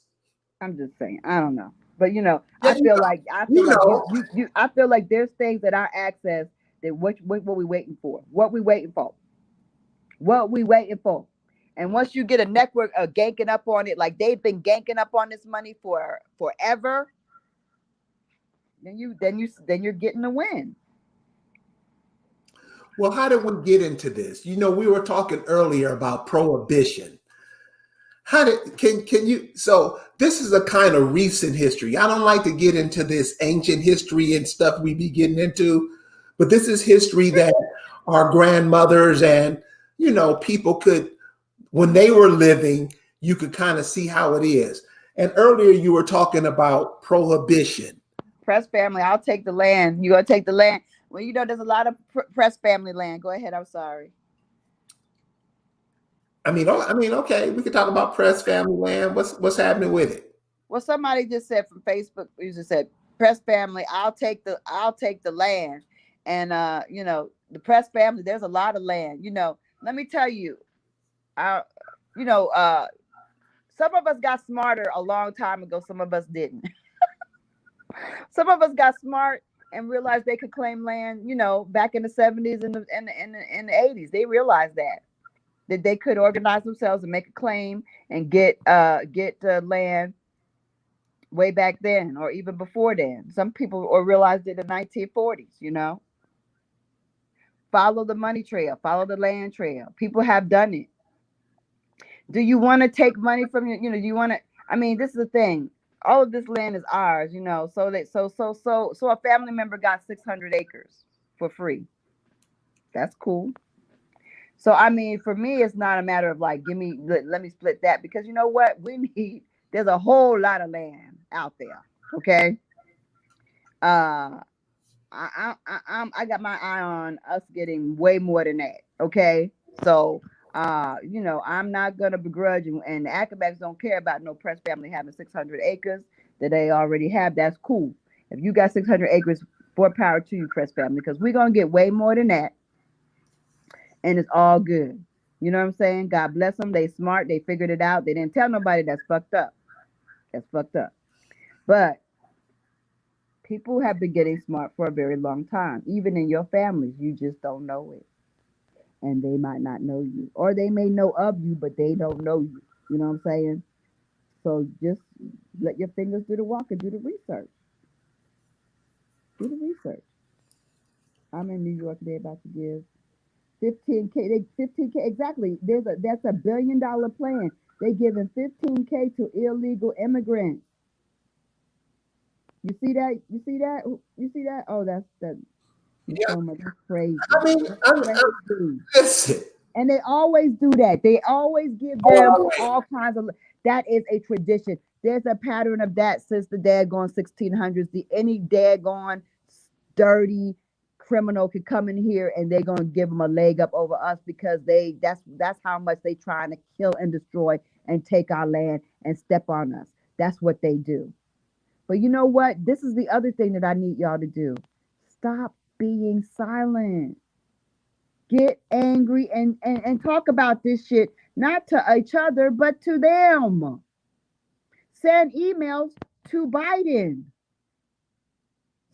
Speaker 2: I'm just saying, I don't know. But
Speaker 1: Yeah,
Speaker 2: I feel
Speaker 1: you
Speaker 2: like
Speaker 1: know.
Speaker 2: I feel like there's things that I access that what we waiting for. What we waiting for. What we waiting for. And once you get a network of ganking up on it, like they've been ganking up on this money for forever, then you're getting the win.
Speaker 1: Well, how did we get into this? We were talking earlier about prohibition. How did can you so this is a kind of recent history. I don't like to get into this ancient history and stuff we be getting into, but this is history that our grandmothers and people could when they were living, you could kind of see how it is. And earlier you were talking about prohibition.
Speaker 2: Press family, I'll take the land. You gonna take the land? Well, there's a lot of press family land. Go ahead. I'm sorry.
Speaker 1: Okay, we could talk about press family land. What's happening with it?
Speaker 2: Well, somebody just said from Facebook. You just said press family. I'll take the land, and the press family. There's a lot of land. Let me tell you, I, you know, some of us got smarter a long time ago. Some of us didn't. Some of us got smart and realized they could claim land. Back in the '70s and the '80s, they realized that they could organize themselves and make a claim and get land way back then or even before then. Some people or realized it in the 1940s. Follow the money trail, follow the land trail. People have done it. Do you want to take money from do you want to? I mean, this is the thing. All of this land is ours. So a family member got 600 acres for free. That's cool. So I mean, for me, it's not a matter of like, let me split that because you know what we need. There's a whole lot of land out there. Okay. Uh, I got my eye on us getting way more than that. Okay. So I'm not gonna begrudge and the Accawmackes don't care about no press family having 600 acres that they already have. That's cool. If you got 600 acres, more power to you, press family, because we're gonna get way more than that, and it's all good. You know what I'm saying? God bless them. They smart. They figured it out. They didn't tell nobody. That's fucked up. That's fucked up. But people have been getting smart for a very long time. Even in your families, you just don't know it. And they might not know you. Or they may know of you, but they don't know you. You know what I'm saying? So just let your fingers do the walk and do the research. Do the research. I'm in New York. They're about to give 15K. They 15K exactly. That's $1 billion plan. They giving 15K to illegal immigrants. You see that? You see that? You see that? Oh, that. It's
Speaker 1: Yeah,
Speaker 2: so much. That's crazy.
Speaker 1: I mean,
Speaker 2: That's
Speaker 1: I'm
Speaker 2: crazy.
Speaker 1: listen.
Speaker 2: And they always do that. They always give them
Speaker 1: Oh,
Speaker 2: all kinds of. That is a tradition. There's a pattern of that since the daggone 1600s. Any daggone dirty criminal could come in here and they're gonna give them a leg up over us because that's how much they trying to kill and destroy and take our land and step on us. That's what they do. But you know what? This is the other thing that I need y'all to do. Stop being silent. Get angry and talk about this shit, not to each other, but to them. Send emails to Biden.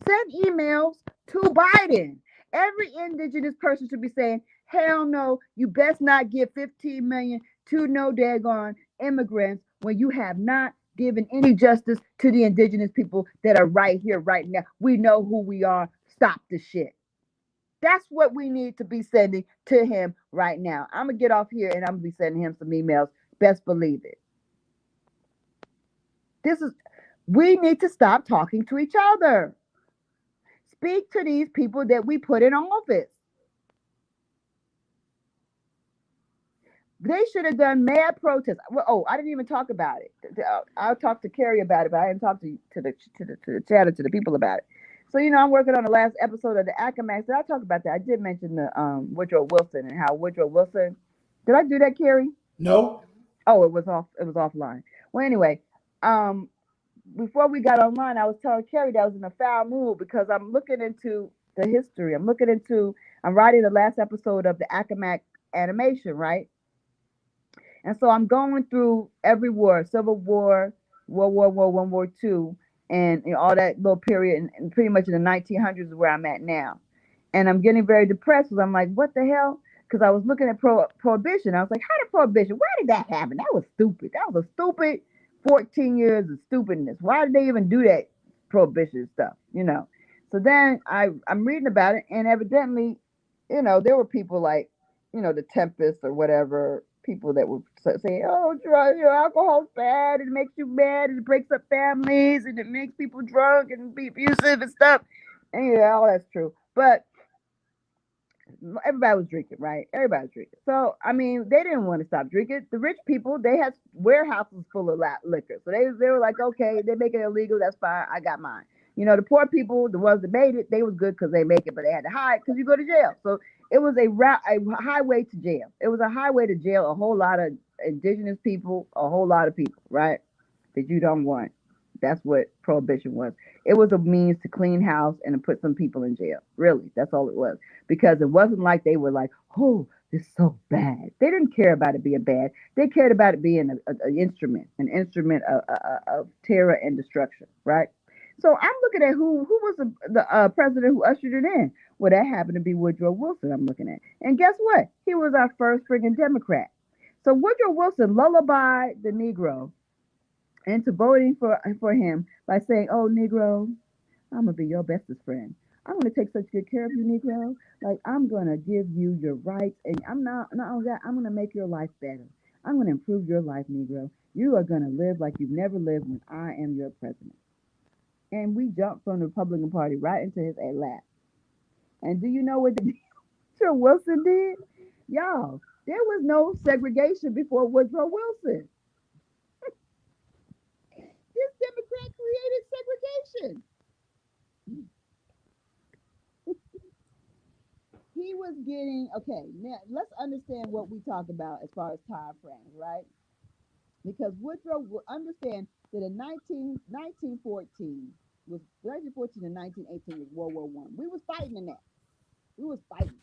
Speaker 2: Send emails to Biden. Every indigenous person should be saying, hell no, you best not give 15 million to no daggone immigrants when you have not given any justice to the indigenous people that are right here, right now. We know who we are. Stop the shit. That's what we need to be sending to him right now. I'm gonna get off here and I'm gonna be sending him some emails. Best believe it. This is we need to stop talking to each other. Speak to these people that we put in office. They should have done mad protests. Well, oh, I didn't even talk about it. I'll talk to Carrie about it, but I didn't talk to the chatter to the people about it. So I'm working on the last episode of the Accawmacke. Did I talk about that? I did mention the Woodrow Wilson and how Woodrow Wilson. Did I do that, Carrie?
Speaker 1: no.
Speaker 2: Oh, it was off. It was offline. Well, anyway, um, before we got online, I was telling Carrie that I was in a foul mood because I'm looking into the history. I'm looking into. I'm writing the last episode of the Accawmacke animation, right? And so I'm going through every war, Civil War, World War I, World War II, and all that little period, and pretty much in the 1900s is where I'm at now. And I'm getting very depressed because I'm like, what the hell? Because I was looking at prohibition. I was like, how did prohibition? Why did that happen? That was stupid. That was a stupid 14 years of stupidness. Why did they even do that prohibition stuff? So then I'm reading about it, and evidently, there were people like, the Tempest or whatever, people that would say, oh, alcohol's bad. It makes you mad. It breaks up families, and it makes people drunk and be abusive and stuff. And yeah, all that's true. But everybody was drinking, right? Everybody was drinking. So I mean, they didn't want to stop drinking. The rich people, they had warehouses full of liquor, so they were like, okay, they make it illegal. That's fine. I got mine. The poor people, the ones that made it, they was good because they make it, but they had to hide because you go to jail. So it was a highway to jail. It was a highway to jail. A whole lot of indigenous people, a whole lot of people, right? That you don't want. That's what prohibition was. It was a means to clean house and to put some people in jail. Really, that's all it was. Because it wasn't like they were like, oh, this is so bad. They didn't care about it being bad. They cared about it being an instrument of terror and destruction, right? So I'm looking at who was the president who ushered it in. Well, that happened to be Woodrow Wilson. I'm looking at, and guess what? He was our first friggin' Democrat. So Woodrow Wilson lullabied the Negro into voting for him by saying, "Oh, Negro, I'm gonna be your bestest friend. I'm gonna take such good care of you, Negro. Like I'm gonna give you your rights, and I'm not only that. I'm gonna make your life better. I'm gonna improve your life, Negro. You are gonna live like you've never lived when I am your president." And we jumped from the Republican Party right into his lap. And do you know what the Woodrow Wilson did? Y'all, there was no segregation before Woodrow Wilson. This Democrat created segregation. He was getting okay. Now let's understand what we talk about as far as time frames, right? Because Woodrow will understand that in 1914 was 1914 and 1918 was World War I. We was fighting in that. We was fighting.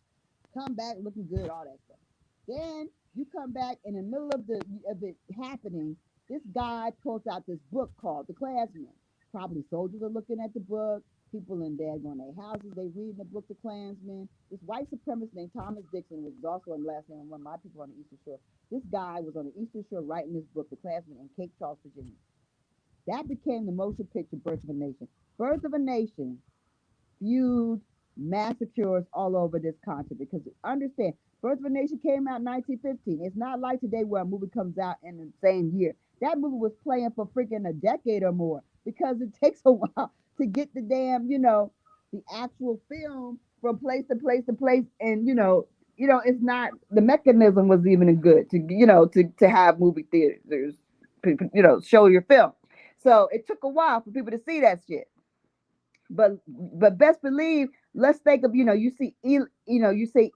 Speaker 2: Come back looking good, all that stuff. Then you come back in the middle of it happening. This guy pulls out this book called The Klansman. Probably soldiers are looking at the book. People in there going their houses, they reading the book The Klansman. This white supremacist named Thomas Dixon, which is also in the last name of one of my people on the Eastern Shore. This guy was on the Eastern Shore writing this book, The Klansman, in Cape Charles, Virginia. That became the motion picture Birth of a Nation. Birth of a Nation
Speaker 3: feud, massacres all over this continent. Because understand, Birth of a Nation came out in 1915. It's not like today where a movie comes out in the same year. That movie was playing for freaking a decade or more because it takes a while to get the damn, the actual film from place to place to place. And it's not the mechanism was even good to have movie theaters, show your film. So it took a while for people to see that shit. But best believe, let's think of you say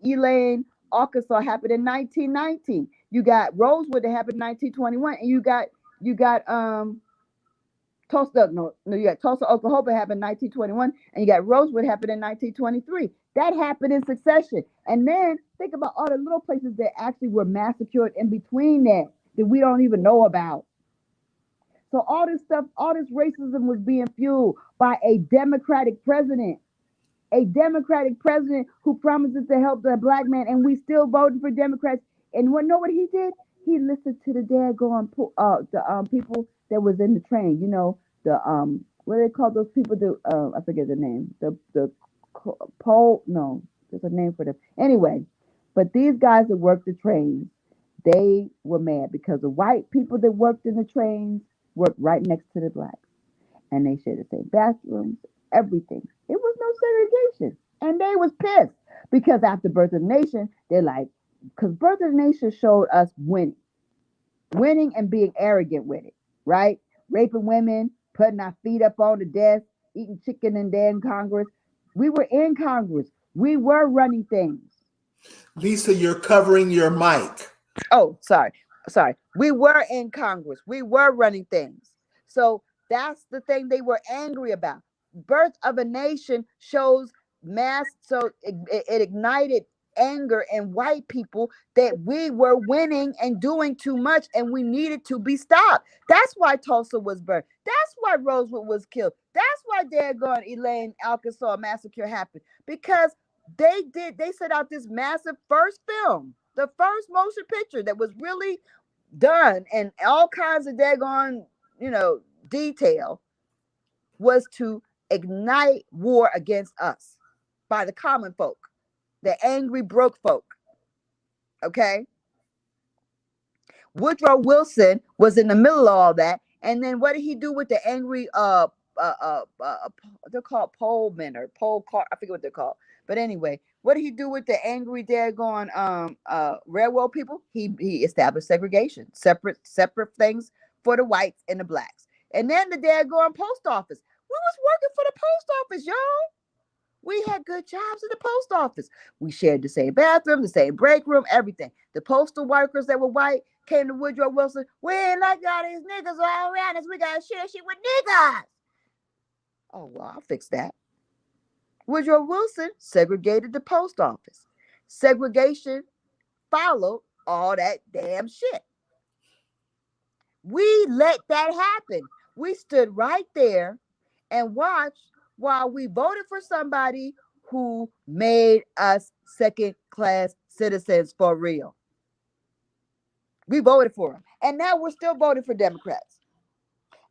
Speaker 3: Elaine, Arkansas happened in 1919. You got Rosewood that happened in 1921, and you got Tulsa, no, you got Tulsa, Oklahoma happened in 1921, and you got Rosewood happened in 1923. That happened in succession. And then think about all the little places that actually were massacred in between that we don't even know about. So all this stuff, all this racism was being fueled by a Democratic president. A Democratic president who promises to help the black man, and we still voting for Democrats. And know what he did? He listened to the daggone people that was in the train. The what do they call those people? I forget the name. The pole. No, there's a name for them. Anyway, but these guys that worked the trains, they were mad because the white people that worked in the trains worked right next to the blacks, and they shared the same bathrooms, everything. It was no segregation. And they was pissed because after Birth of the Nation, they're like, because Birth of the Nation showed us winning and being arrogant with it, right? Raping women, putting our feet up on the desk, eating chicken and then Congress. We were in Congress. We were running things.
Speaker 1: Lisa, you're covering your mic.
Speaker 3: Oh, sorry. Sorry. We were in Congress. We were running things. So that's the thing they were angry about. Birth of a Nation shows so it ignited anger in white people that we were winning and doing too much and we needed to be stopped. That's why Tulsa was burned. That's why Rosewood was killed. That's why daggone Elaine, Arkansas massacre happened. Because they set out this massive first film, the first motion picture that was really done and all kinds of daggone, detail, was to ignite war against us by the common folk, the angry broke folk. Okay. Woodrow Wilson was in the middle of all that. And then what did he do with the angry they're called poll men or poll car, I forget what they're called. But anyway, what did he do with the angry daggone railroad people? He established segregation, separate things for the whites and the blacks. And then the daggone post office. We was working for the post office, y'all. We had good jobs in the post office. We shared the same bathroom, the same break room, everything. The postal workers that were white came to Woodrow Wilson. We ain't like all these niggas all around us. We got to share shit with niggas. Oh, well, I'll fix that. Woodrow Wilson segregated the post office. Segregation followed all that damn shit. We let that happen. We stood right there and watched while we voted for somebody who made us second class citizens for real. We voted for him. And now we're still voting for Democrats.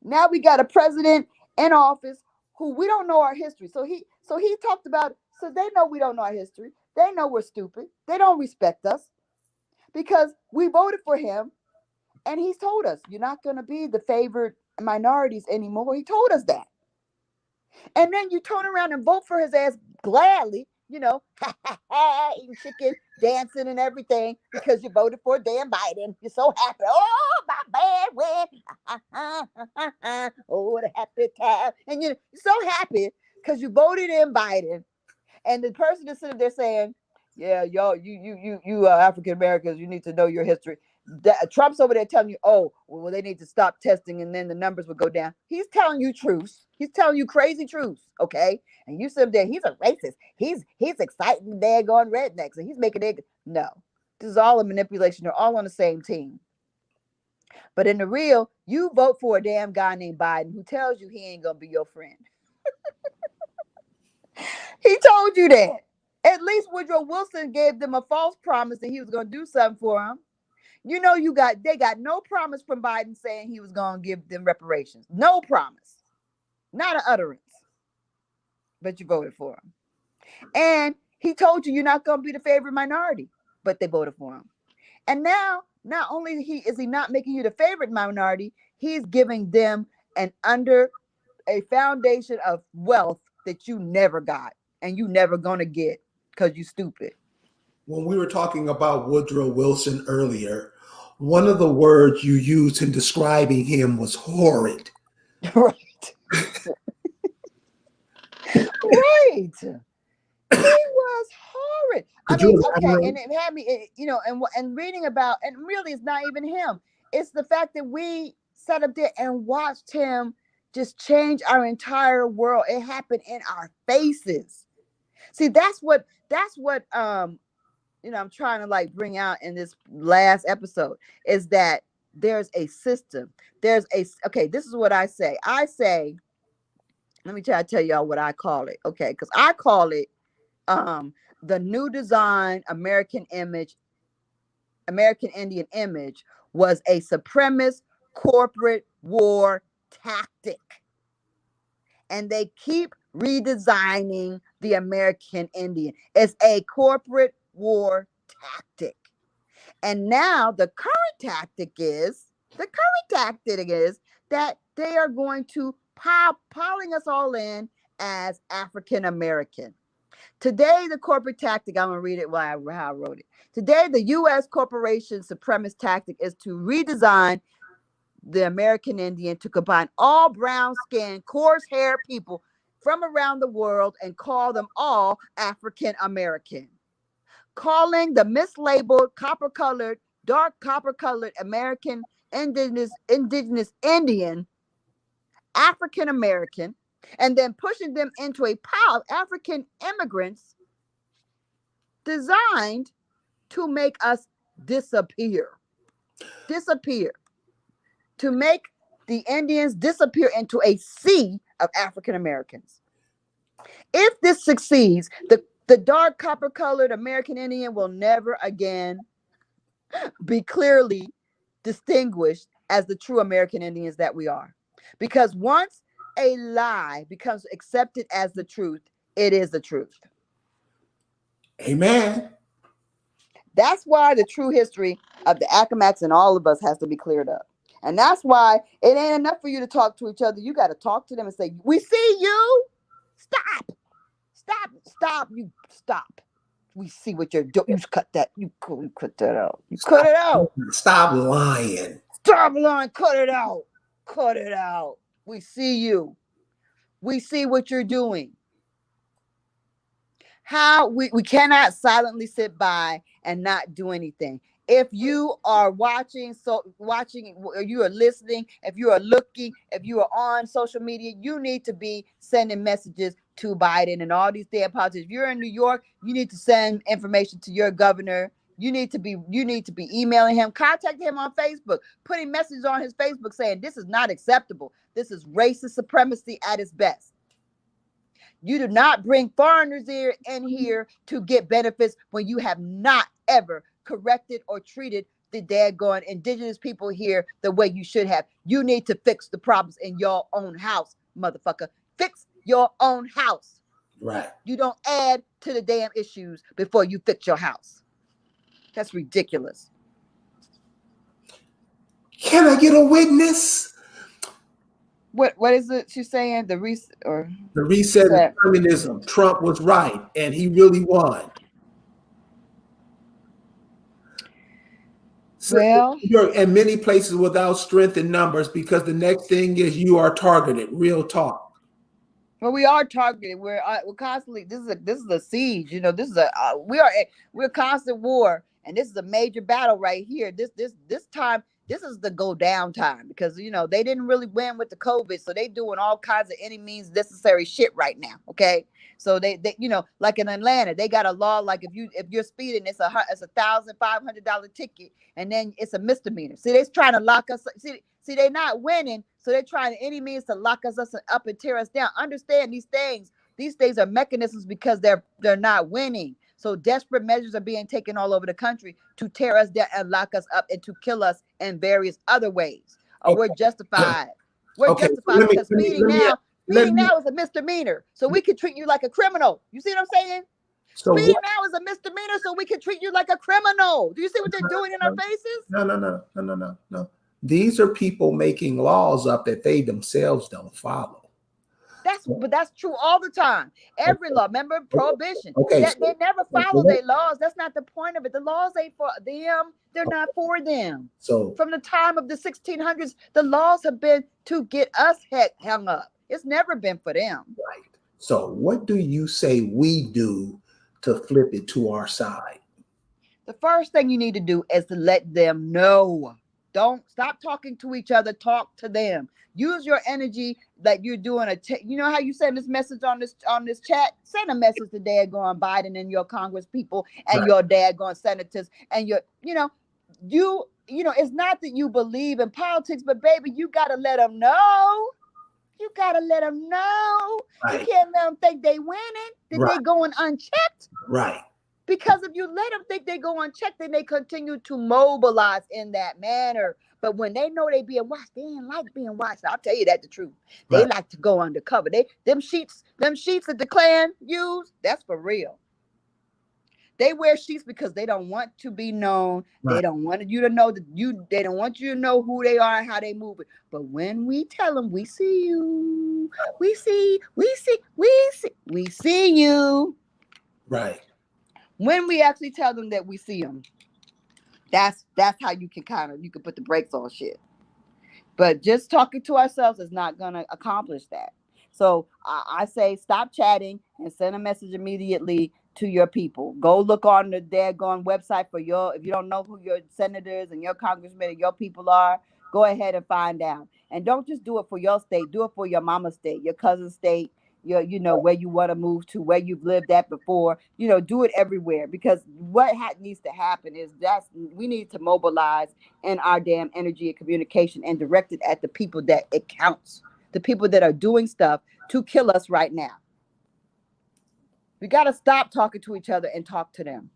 Speaker 3: Now we got a president in office who we don't know our history. So he talked about, so they know we don't know our history. They know we're stupid. They don't respect us because we voted for him. And he's told us, you're not going to be the favored minorities anymore. He told us that. And then you turn around and vote for his ass gladly, eating chicken, dancing and everything because you voted for damn Biden. You're so happy. Oh, my bad win. Oh, what a happy time. And you're so happy because you voted in Biden. And the person is sitting there saying, yeah, y'all, you African Americans, you need to know your history. Trump's over there telling you, oh, well, they need to stop testing and then the numbers would go down. He's telling you truths. He's telling you crazy truths, okay? And you sit there, he's a racist. He's exciting daggone rednecks and he's making it. No, this is all a manipulation. They're all on the same team. But in the real, you vote for a damn guy named Biden who tells you he ain't going to be your friend. He told you that. At least Woodrow Wilson gave them a false promise that he was going to do something for them. They got no promise from Biden saying he was going to give them reparations. No promise. Not an utterance.
Speaker 2: but you voted for him. And he told you you're not going to be the favorite minority, but they voted for him. And now, not only is he not making you the favorite minority, he's giving them a foundation of wealth that you never got and you never gonna get because you stupid.
Speaker 1: When we were talking about Woodrow Wilson earlier, one of the words you used in describing him was horrid.
Speaker 2: Right. Right. He was horrid. I
Speaker 1: Could you
Speaker 2: mean, okay,
Speaker 1: elaborate?
Speaker 2: and it had me, and reading about, and really, it's not even him. It's the fact that we sat up there and watched him just change our entire world. It happened in our faces. See, that's what I'm trying to like bring out in this last episode is that there's a system. Okay, this is what I say. I say, let me try to tell y'all what I call it. Okay, because I call it the new design American Indian image was a supremacist corporate war tactic. And they keep redesigning the American Indian. It's a corporate war tactic. And now the current tactic is that they are going to piling us all in as African American. Today, the corporate tactic, I'm going to read it how I wrote it. Today, the U.S. corporation supremacist tactic is to redesign the American Indian to combine all brown skinned, coarse haired people from around the world and call them all African American. Calling the mislabeled dark copper colored American indigenous Indian African American, and then pushing them into a pile of African immigrants designed to make us disappear. To make the Indians disappear into a sea of African Americans. If this succeeds, the dark copper colored American Indian will never again be clearly distinguished as the true American Indians that we are. Because once a lie becomes accepted as the truth, it is the truth.
Speaker 1: Amen.
Speaker 2: That's why the true history of the Accawmackes and all of us has to be cleared up. And that's why it ain't enough for you to talk to each other. You got to talk to them and say, we see you. Stop. You stop. We see what you're doing. You cut that. You cut that out. You cut it out.
Speaker 1: Stop lying.
Speaker 2: Stop lying. Cut it out. Cut it out. We see you. We see what you're doing. How we cannot silently sit by and not do anything. If you are watching, you are listening, if you are looking, if you are on social media, you need to be sending messages to Biden and all these damn politicians. If you're in New York, you need to send information to your governor. You need to be emailing him, contacting him on Facebook, putting messages on his Facebook saying this is not acceptable. This is racist supremacy at its best. You do not bring foreigners in here to get benefits when you have not ever corrected or treated the daggone indigenous people here the way you should have. You need to fix the problems in your own house, motherfucker. Fix your own house.
Speaker 1: Right.
Speaker 2: You don't add to the damn issues before you fix your house. That's ridiculous.
Speaker 1: Can I get a witness?
Speaker 2: What is it she's saying? The reset
Speaker 1: of communism. Trump was right, and he really won. So,
Speaker 2: well,
Speaker 1: and many places without strength in numbers, because the next thing is you are targeted. Real talk.
Speaker 2: Well, we are targeted. We're constantly. This is a siege. This is we're constant war, and this is a major battle right here. This time. This is the go down time because they didn't really win with the COVID, so they doing all kinds of any means necessary shit right now. Okay, so they like in Atlanta, they got a law like if you're speeding, it's a $1,500 ticket, and then it's a misdemeanor. See, they're trying to lock us. See, they're not winning, so they're trying any means to lock us up and tear us down. Understand these things. These things are mechanisms because they're not winning. So desperate measures are being taken all over the country to tear us down and lock us up and to kill us in various other ways. We're justified. We're justified because speeding now.
Speaker 1: let
Speaker 2: Speeding
Speaker 1: me.
Speaker 2: now is a misdemeanor, so we can treat you like a criminal. You see what I'm saying?
Speaker 1: So
Speaker 2: Speeding
Speaker 1: what?
Speaker 2: now is a misdemeanor, so we can treat you like a criminal. Do you see what they're doing in our faces?
Speaker 1: No, no, no, no, no, no, no. These are people making laws up that they themselves don't follow.
Speaker 2: But that's true all the time. Every law, remember prohibition.
Speaker 1: Okay,
Speaker 2: That
Speaker 1: so,
Speaker 2: they never follow
Speaker 1: so,
Speaker 2: their laws. That's not the point of it. The laws ain't for them. They're not for them.
Speaker 1: so
Speaker 2: From the time of the 1600s, the laws have been to get us hung up. It's never been for them.
Speaker 1: right. So what do you say we do to flip it to our side?
Speaker 2: The first thing you need to do is to let them know. Don't stop talking to each other. Talk to them. Use your energy like you're doing you know how you send this message on this chat? Send a message to dad going Biden and your Congress people and
Speaker 1: Right,
Speaker 2: your dad going senators and your, it's not that you believe in politics, but baby, you gotta let them know. You gotta let them know. You
Speaker 1: right,
Speaker 2: can't let them think they winning, that
Speaker 1: right,
Speaker 2: they going unchecked.
Speaker 1: right,
Speaker 2: Because if you let them think they go unchecked, then they continue to mobilize in that manner. But when they know they being watched, they ain't like being watched. I'll tell you that the truth. They
Speaker 1: right,
Speaker 2: like to go undercover. Them sheets that the Klan use, that's for real. They wear sheets because they don't want to be known. They
Speaker 1: right,
Speaker 2: don't want you to know they don't want you to know who they are and how they move it. But when we tell them we see you, we see you.
Speaker 1: right.
Speaker 2: When we actually tell them that we see them, that's how you can put the brakes on shit. But just talking to ourselves is not gonna accomplish that. So I say stop chatting and send a message immediately to your people. Go look on the daggone website for if you don't know who your senators and your congressmen and your people are, go ahead and find out. And don't just do it for your state, do it for your mama's state, your cousin's state, where you want to move to, where you've lived at before. Do it everywhere, because what needs to happen is we need to mobilize in our damn energy and communication and direct it at the people that it counts, the people that are doing stuff to kill us right now. We got to stop talking to each other and talk to them.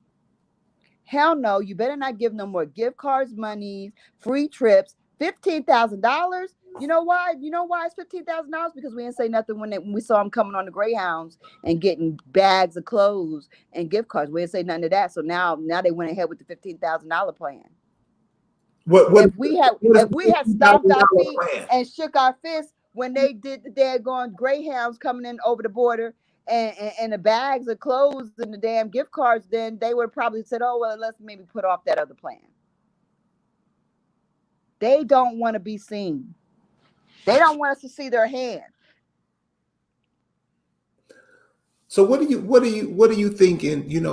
Speaker 2: Hell no, you better not give no more gift cards, money, free trips, $15,000. You know why? You know why it's $15,000? Because we didn't say nothing when we saw them coming on the Greyhounds and getting bags of clothes and gift cards. We didn't say nothing to that. So now they went ahead with the $15,000 plan.
Speaker 1: What is
Speaker 2: If we had
Speaker 1: what is
Speaker 2: if
Speaker 1: the
Speaker 2: we had stomped our
Speaker 1: $50,000
Speaker 2: feet
Speaker 1: plan?
Speaker 2: and shook our fists when they did the daggone Greyhounds coming in over the border and the bags of clothes and the damn gift cards, then they would probably said, oh, well, let's maybe put off that other plan. They don't want to be seen. They don't want us to see their hand.
Speaker 1: So what are you thinking, being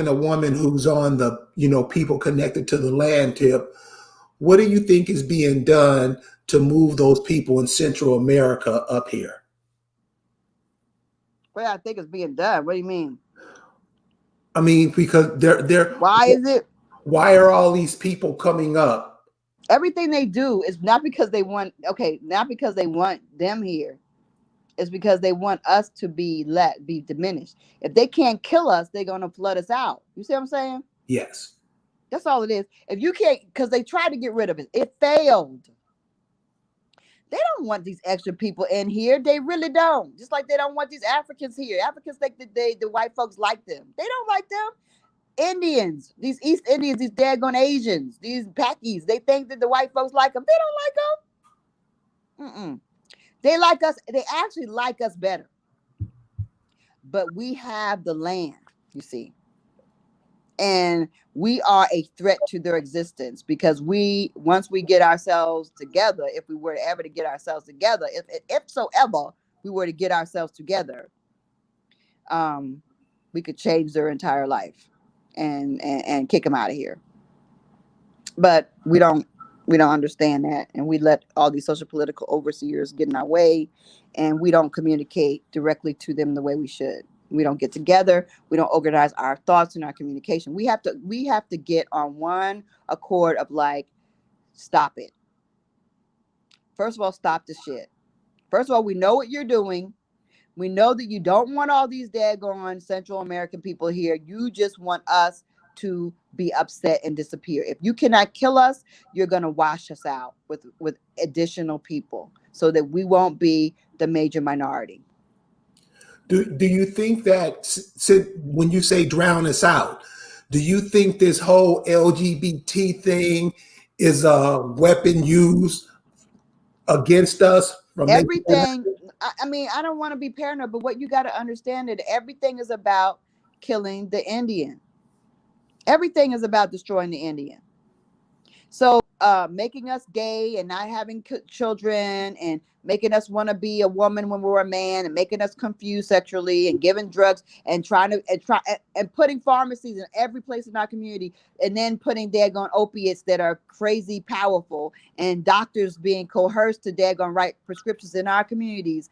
Speaker 1: a woman who's on the, people connected to the land tip, what do you think is being done to move those people in Central America up here?
Speaker 2: Well, I think it's being done. What do you mean?
Speaker 1: I mean, because
Speaker 2: Why is it?
Speaker 1: why are all these people coming up?
Speaker 2: Everything they do is not because they want, not because they want them here. It's because they want us to be diminished. If they can't kill us, they're gonna flood us out. You see what I'm saying?
Speaker 1: Yes.
Speaker 2: That's all it is. If you can't, because they tried to get rid of it, it failed. They don't want these extra people in here. They really don't. Just like they don't want these Africans here. Africans think that the white folks like them. They don't like them. Indians, these East Indians, these daggone Asians, these Pakis, they think that the white folks like them. They don't like them. Mm-mm. They like us. They actually like us better. But we have the land, you see. And we are a threat to their existence, because once we get ourselves together, if we were ever to get ourselves together, if so ever we were to get ourselves together, we could change their entire life and kick them out of here. But we don't understand that, and we let all these social political overseers get in our way, and we don't communicate directly to them the way we should. We don't get together. We don't organize our thoughts and our communication. We have to get on one accord of like, stop it. First of all, stop the shit. First of all, we know what you're doing. We know that you don't want all these daggone Central American people here. You just want us to be upset and disappear. If you cannot kill us, you're going to wash us out with additional people, so that we won't be
Speaker 3: the major minority.
Speaker 1: Do you think that when you say drown us out, do you think this whole LGBT thing is a weapon used against us from making that
Speaker 3: Everything, I mean, I don't want to be paranoid, but what you got to understand that everything is about killing the Indian. Everything is about destroying the Indian. So making us gay and not having children, and making us want to be a woman when we're a man, and making us confused sexually, and giving drugs, and and putting pharmacies in every place in our community, and then putting daggone opiates that are crazy powerful, and doctors being coerced to daggone write prescriptions in our communities.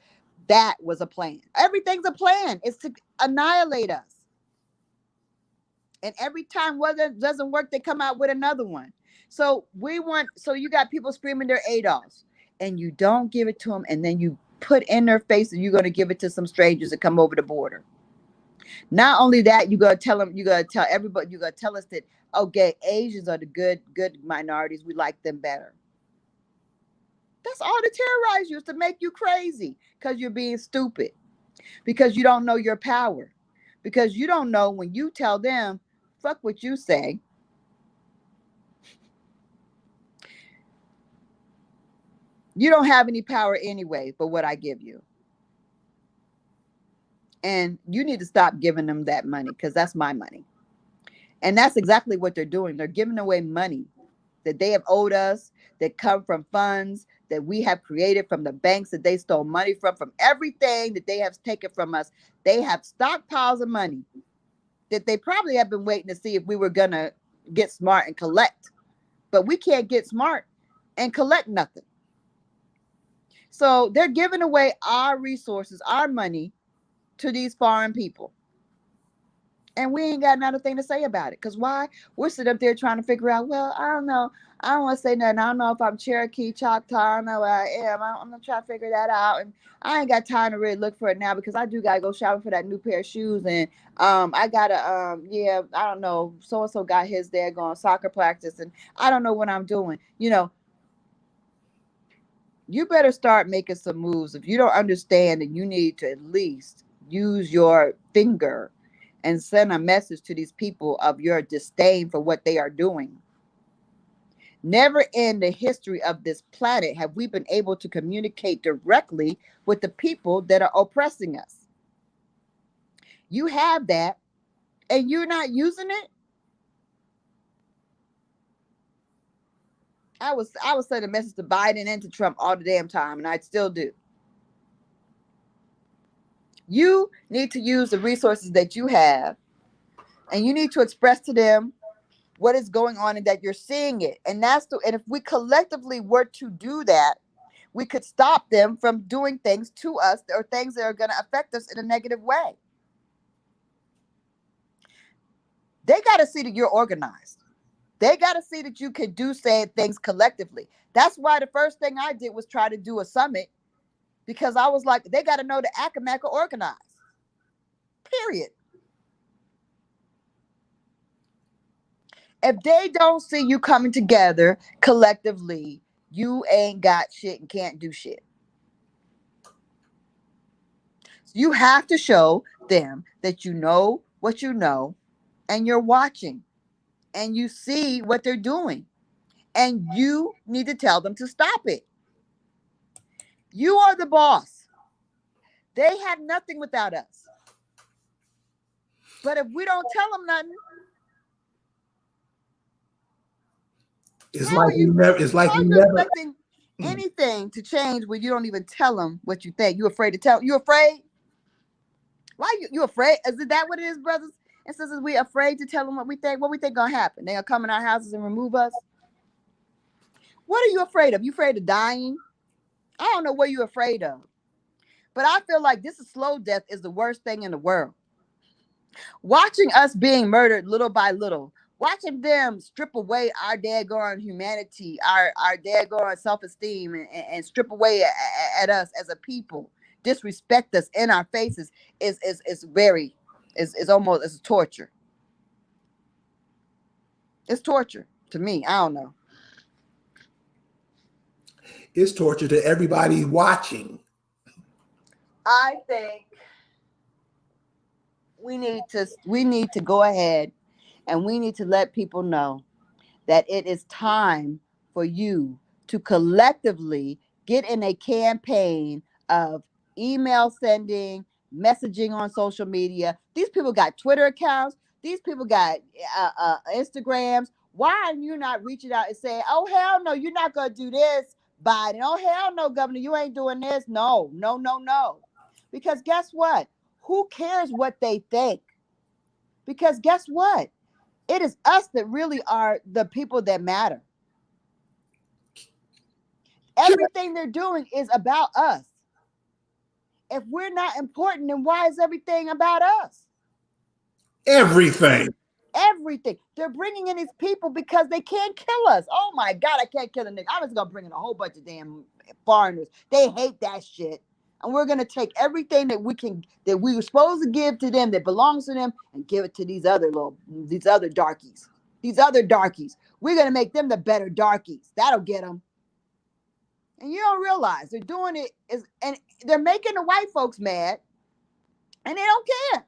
Speaker 3: That was a plan. Everything's a plan. It's to annihilate us. And every time one doesn't work, they come out with another one. So you got people screaming their ADOS, and you don't give it to them, and then you put in their face that you're going to give it to some strangers that come over the border. Not only that, you got to tell them, you got to tell everybody, you got to tell us that, okay, Asians are the good minorities. We like them better. That's all to terrorize you, is to make you crazy, because you're being stupid, because you don't know your power, because you don't know when you tell them, fuck what you say. You don't have any power anyway, but what I give you. And you need to stop giving them that money, because that's my money. And that's exactly what they're doing. They're giving away money that they have owed us, that come from funds that we have created, from the banks that they stole money from everything that they have taken from us. They have stockpiles of money that they probably have been waiting to see if we were going to get smart and collect. But we can't get smart and collect nothing. So they're giving away our resources, our money, to these foreign people. And we ain't got another thing to say about it. Because why? We're sitting up there trying to figure out, well, I don't know. I don't want to say nothing. I don't know if I'm Cherokee, Choctaw. I don't know what I am. I'm going to try to figure that out. And I ain't got time to really look for it now, because I do got to go shopping for that new pair of shoes. And I got to, I don't know. So-and-so got his there going soccer practice. And I don't know what I'm doing. You better start making some moves. If you don't understand, and you need to at least use your finger and send a message to these people of your disdain for what they are doing. Never in the history of this planet have we been able to communicate directly with the people that are oppressing us. You have that, and you're not using it. I was sending a message to Biden and to Trump all the damn time, and I still do. You need to use the resources that you have, and you need to express to them what is going on and that you're seeing it. And if we collectively were to do that, we could stop them from doing things to us, or things that are going to affect us in a negative way. They got to see that you're organized. They got to see that you can do things collectively. That's why the first thing I did was try to do a summit, because I was like, they got to know the Accawmacke are organized. Period. If they don't see you coming together collectively, you ain't got shit and can't do shit. So you have to show them that you know what you know, and you're watching, and you see what they're doing, and you need to tell them to stop it. You are the boss. They have nothing without us. But if we don't tell them nothing,
Speaker 1: it's
Speaker 3: how
Speaker 1: like
Speaker 3: are
Speaker 1: we
Speaker 3: you?
Speaker 1: never it's like
Speaker 3: How
Speaker 1: we
Speaker 3: are you
Speaker 1: never
Speaker 3: expecting anything to change when you don't even tell them what you think? You afraid to tell? You afraid? Why you afraid? Is that what it is, brothers and sisters? We afraid to tell them what we think. What we think gonna happen? They gonna come in our houses and remove us? What are you afraid of? You afraid of dying? I don't know what you're afraid of, but I feel like this slow death is the worst thing in the world. Watching us being murdered little by little, watching them strip away our daggone humanity, our daggone self-esteem, and strip away at us as a people, disrespect us in our faces, is almost, it's torture. It's torture to me. I don't know.
Speaker 1: it's torture to everybody watching.
Speaker 2: I think we need to go ahead and we need to let people know that it is time for you to collectively get in a campaign of email sending, messaging on social media. These people got Twitter accounts. These people got Instagrams. Why are you not reaching out and saying, "Oh hell no, you're not gonna do this, Biden. Oh hell no, Governor, you ain't doing this. No, no, no, no." Because guess what? Who cares what they think? Because guess what? It is us that really are the people that matter. Everything they're doing is about us. If we're not important, then why is everything about us?
Speaker 1: Everything.
Speaker 2: Everything. They're bringing in these people because they can't kill us. Oh my God, I can't kill a nigga. I'm just gonna bring in a whole bunch of damn foreigners. They hate that shit. And we're gonna take everything that we were supposed to give to them that belongs to them and give it to these other darkies. These other darkies. We're gonna make them the better darkies. That'll get them. And you don't realize they're doing it and they're making the white folks mad and they don't care.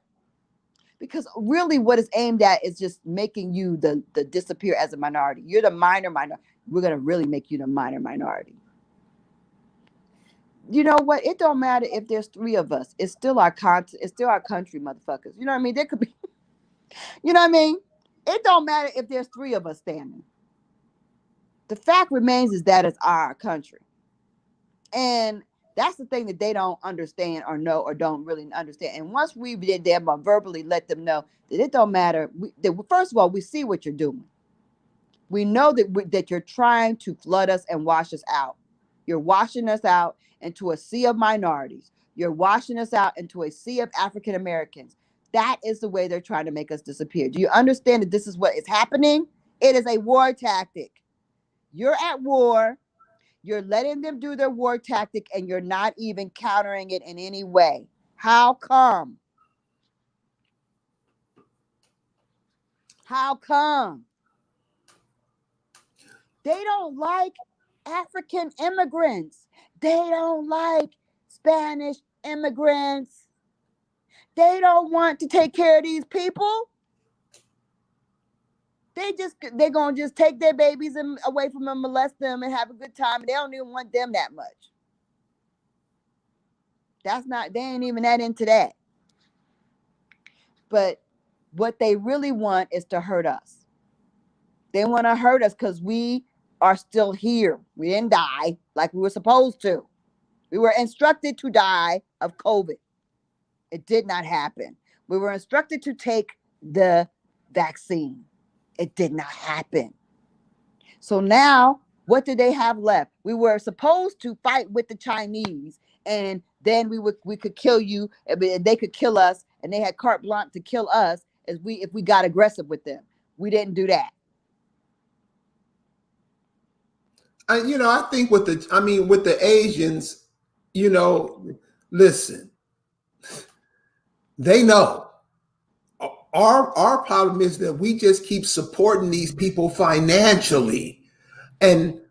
Speaker 2: Because really what it's aimed at is just making you the disappear as a minority. You're the minor minority. We're gonna really make you the minor minority. You know what? It don't matter if there's three of us. It's still our it's still our country, motherfuckers. You know what I mean? There could be, you know what I mean? It don't matter if there's three of us standing. The fact remains is that it's our country. And that's the thing that they don't understand or know or don't really understand. And once we did them verbally let them know that it don't matter, first of all, we see what you're doing. We know that you're trying to flood us and wash us out. You're washing us out into a sea of minorities. You're washing us out into a sea of African Americans. That is the way they're trying to make us disappear. Do you understand that this is what is happening? It is a war tactic. You're at war. You're letting them do their war tactic and you're not even countering it in any way. How come? How come? They don't like African immigrants. They don't like Spanish immigrants. They don't want to take care of these people. They're gonna just take their babies away from them, molest them, and have a good time. They don't even want them that much. They ain't even that into that. But what they really want is to hurt us. They want to hurt us because we are still here. We didn't die like we were supposed to. We were instructed to die of COVID. It did not happen. We were instructed to take the vaccine. It did not happen. So now, what do they have left? We were supposed to fight with the Chinese, and then we could kill you, and they could kill us, and they had carte blanche to kill us if we got aggressive with them. We didn't do that.
Speaker 1: I think with the Asians, listen, they know. Our problem is that we just keep supporting these people financially. And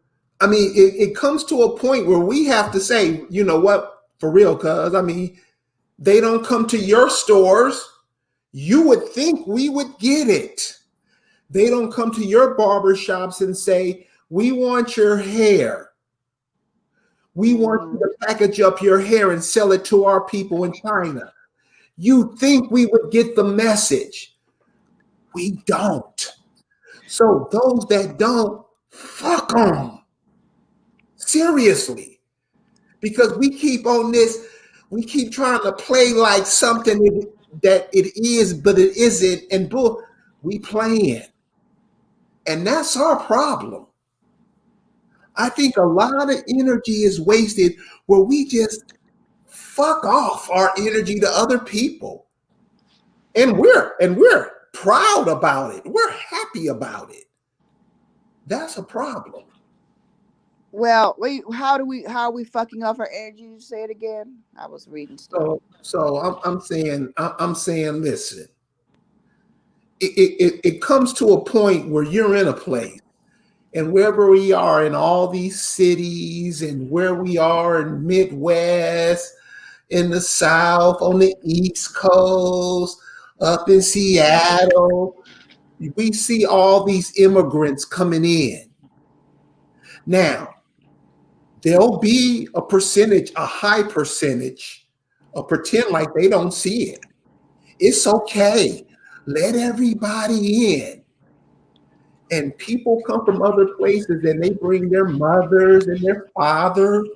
Speaker 1: I mean, it comes to a point where we have to say, you know what, for real, cuz they don't come to your stores. You would think we would get it. They don't come to your barbershops and say, we want your hair. We want you to package up your hair and sell it to our people in China. You think we would get the message. We don't. So those that don't, fuck them. Seriously. Because we keep on this, we keep trying to play like something that it is, but it isn't. And we playing. And that's our problem. I think a lot of energy is wasted where we just fuck off our energy to other people. And we're proud about it. We're happy about it. That's a problem.
Speaker 2: Well, how are we fucking off our energy? You say it again. I was reading stuff.
Speaker 1: So I'm saying, listen. It comes to a point where you're in a place, and wherever we are in all these cities, and where we are in Midwest, in the South, on the East Coast, up in Seattle. We see all these immigrants coming in. Now, there'll be a percentage, a high percentage, of pretend like they don't see it. It's okay. Let everybody in. And people come from other places and they bring their mothers and their fathers,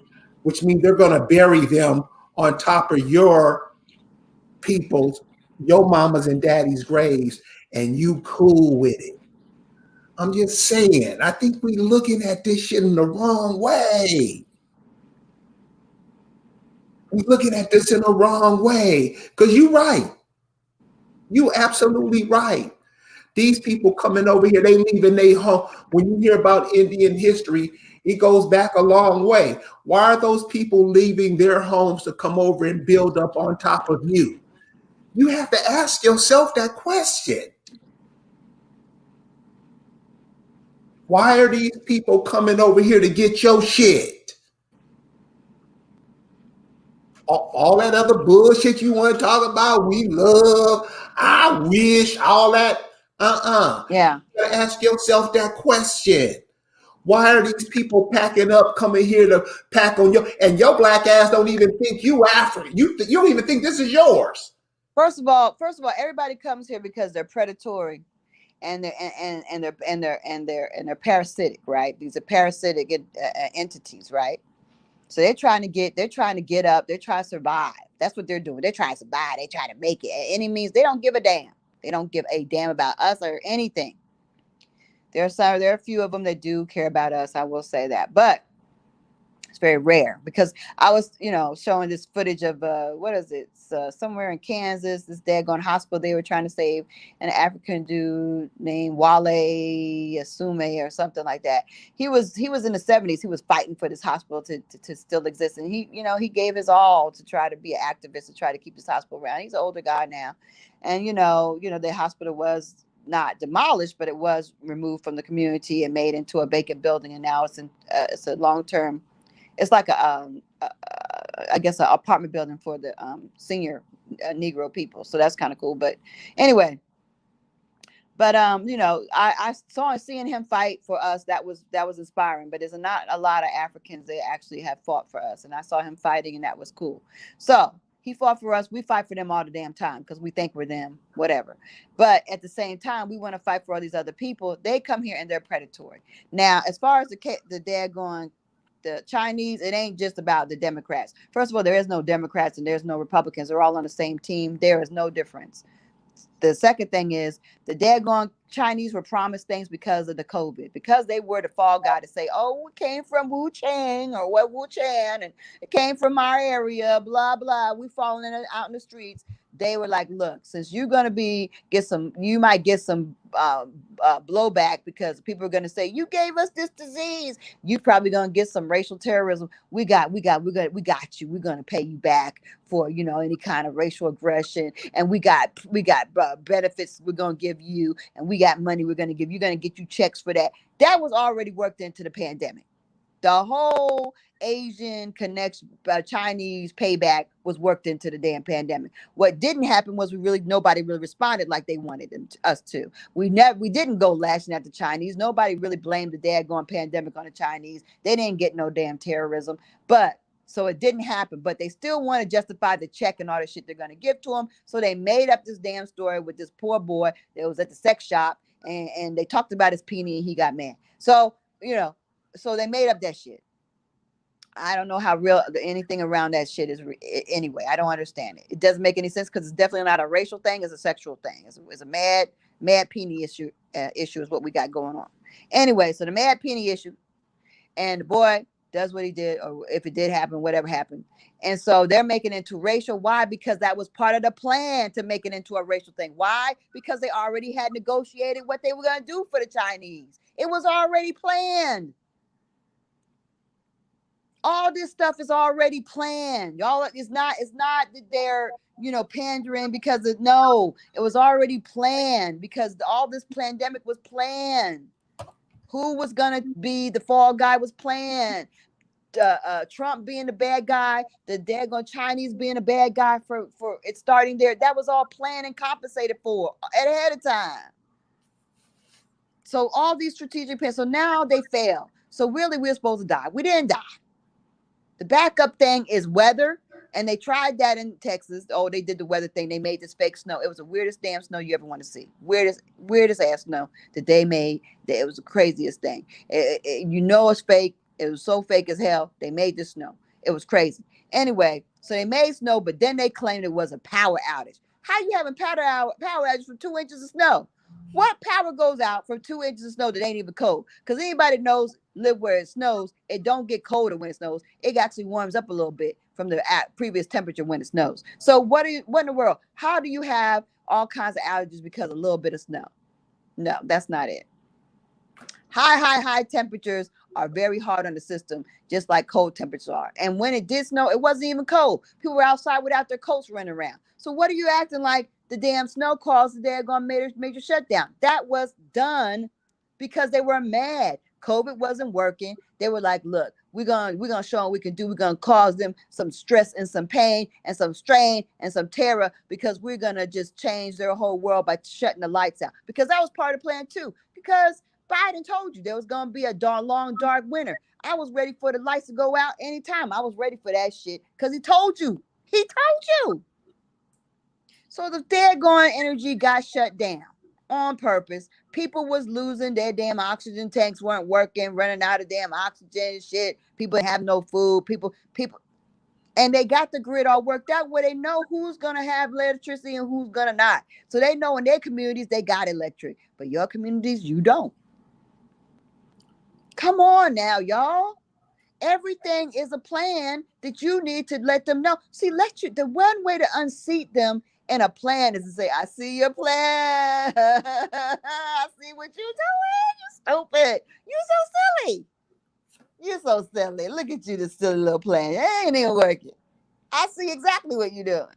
Speaker 1: which means they're going to bury them on top of your people's, your mamas and daddy's graves, and you cool with it. I'm just saying, I think we looking at this shit in the wrong way. We looking at this in the wrong way. Because you're right. You absolutely right. These people coming over here, they leaving their home. When you hear about Indian history, it goes back a long way. Why are those people leaving their homes to come over and build up on top of you? You have to ask yourself that question. Why are these people coming over here to get your shit? All that other bullshit you want to talk about, we love, I wish, all that.
Speaker 2: Yeah.
Speaker 1: You gotta ask yourself that question. Why are these people packing up, coming here to pack on and your black ass don't even think you African. You don't even think this is yours.
Speaker 2: First of all, everybody comes here because they're predatory, and they're parasitic, right? These are parasitic entities, right? So they're trying to get up. They're trying to survive. That's what they're doing. They're trying to survive. They try to make it at any means. They don't give a damn. They don't give a damn about us or anything. There are a few of them that do care about us. I will say that, but it's very rare because I was, showing this footage of what is it? Somewhere in Kansas, this daggone hospital they were trying to save an African dude named Wale Asume or something like that. He was in the 70s. He was fighting for this hospital to still exist, and he gave his all to try to be an activist to try to keep this hospital around. He's an older guy now, and the hospital was not demolished, but it was removed from the community and made into a vacant building, and now it's a long term. It's like I guess, an apartment building for the senior Negro people. So that's kind of cool. But anyway, I saw seeing him fight for us. That was inspiring. But there's not a lot of Africans that actually have fought for us, and I saw him fighting, and that was cool. So he fought for us. We fight for them all the damn time because we think we're them, whatever. But at the same time, we want to fight for all these other people. They come here and they're predatory. Now, as far as the daggone the Chinese, it ain't just about the Democrats. First of all, there is no Democrats and there's no Republicans. They're all on the same team. There is no difference. The second thing is the daggone Chinese were promised things because of the COVID, because they were the fall guy to say, oh, it came from Wu Chang or what Wu Chan, and it came from our area, blah, blah. We falling out in the streets. They were like, look, since you're going to you might get some blowback because people are going to say, you gave us this disease. You probably going to get some racial terrorism. We got you. We're going to pay you back for, any kind of racial aggression. And we got benefits we're going to give you. And we got money we're going to give you. You're going to get you checks for that. That was already worked into the pandemic. The whole Asian connection, Chinese payback was worked into the damn pandemic. What didn't happen was nobody really responded like they wanted us to. We didn't go lashing at the Chinese. Nobody really blamed the daggone pandemic on the Chinese. They didn't get no damn terrorism, so it didn't happen. But they still want to justify the check and all the shit they're going to give to them. So they made up this damn story with this poor boy that was at the sex shop, and they talked about his peenie, and he got mad. So so they made up that shit. I don't know how real anything around that shit is. Anyway, I don't understand it. It doesn't make any sense because it's definitely not a racial thing. It's a sexual thing. It's a mad peenie issue. Issue is what we got going on. Anyway, so the mad peenie issue, and the boy does what he did, or if it did happen, whatever happened. And so they're making it into racial. Why? Because that was part of the plan to make it into a racial thing. Why? Because they already had negotiated what they were going to do for the Chinese. It was already planned. All this stuff is already planned. Y'all, it's not that they're, pandering because it was already planned because all this pandemic was planned. Who was gonna be the fall guy was planned. Trump being the bad guy, the daggone Chinese being a bad guy for it starting there. That was all planned and compensated for ahead of time. So all these strategic plans. So now they fail. So really, we're supposed to die. We didn't die. The backup thing is weather. And they tried that in Texas. Oh, they did the weather thing. They made this fake snow. It was the weirdest damn snow you ever want to see. Weirdest ass snow that they made. It was the craziest thing. You know it's fake. It was so fake as hell. They made this snow. It was crazy. Anyway, so they made snow, but then they claimed it was a power outage. How you having power outage from 2 inches of snow? What power goes out from 2 inches of snow that ain't even cold? Because anybody knows live where it snows, it don't get colder when it snows. It actually warms up a little bit from the previous temperature when it snows. So what in the world? How do you have all kinds of outages because of a little bit of snow? No, that's not it. High temperatures are very hard on the system, just like cold temperatures are. And when it did snow, it wasn't even cold. People were outside without their coats running around. So what are you acting like the damn snow caused the daggone major shutdown? That was done because they were mad. COVID wasn't working. They were like, look, we're gonna show them what we can do. We're gonna cause them some stress and some pain and some strain and some terror because we're gonna just change their whole world by shutting the lights out. Because that was part of the plan too. Because Biden told you there was gonna be a long, dark winter. I was ready for the lights to go out anytime. I was ready for that shit because he told you. He told you. So the daggone energy got shut down on purpose. People was losing their damn oxygen tanks, weren't working, running out of damn oxygen and shit. People have no food. People, and they got the grid all worked out where they know who's gonna have electricity and who's gonna not. So they know in their communities they got electric, but your communities you don't. Come on now, y'all. Everything is a plan that you need to let them know. See, the one way to unseat them in a plan is to say, I see your plan. I see what you're doing. You stupid. You so silly. You're so silly. Look at you, this silly little plan. It ain't even working. I see exactly what you're doing.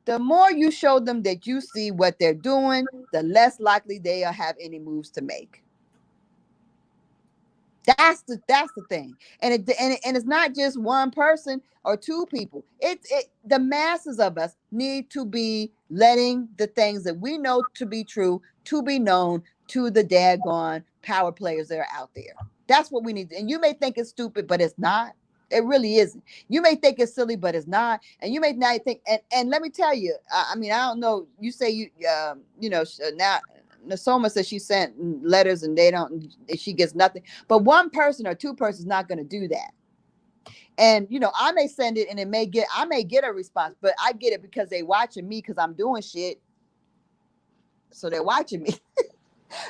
Speaker 2: The more you show them that you see what they're doing, the less likely they will have any moves to make. That's the thing, and it's not just one person or two people. The masses of us need to be letting the things that we know to be true to be known to the daggone power players that are out there. That's what we need. And you may think it's stupid, but it's not. It really isn't. You may think it's silly, but it's not. And you may not think. And let me tell you. I mean, I don't know. You say now. Nasoma says she sent letters and she gets nothing. But one person or two persons is not going to do that. And I may send it and I may get a response, but I get it because they watching me because I'm doing shit. So they're watching me.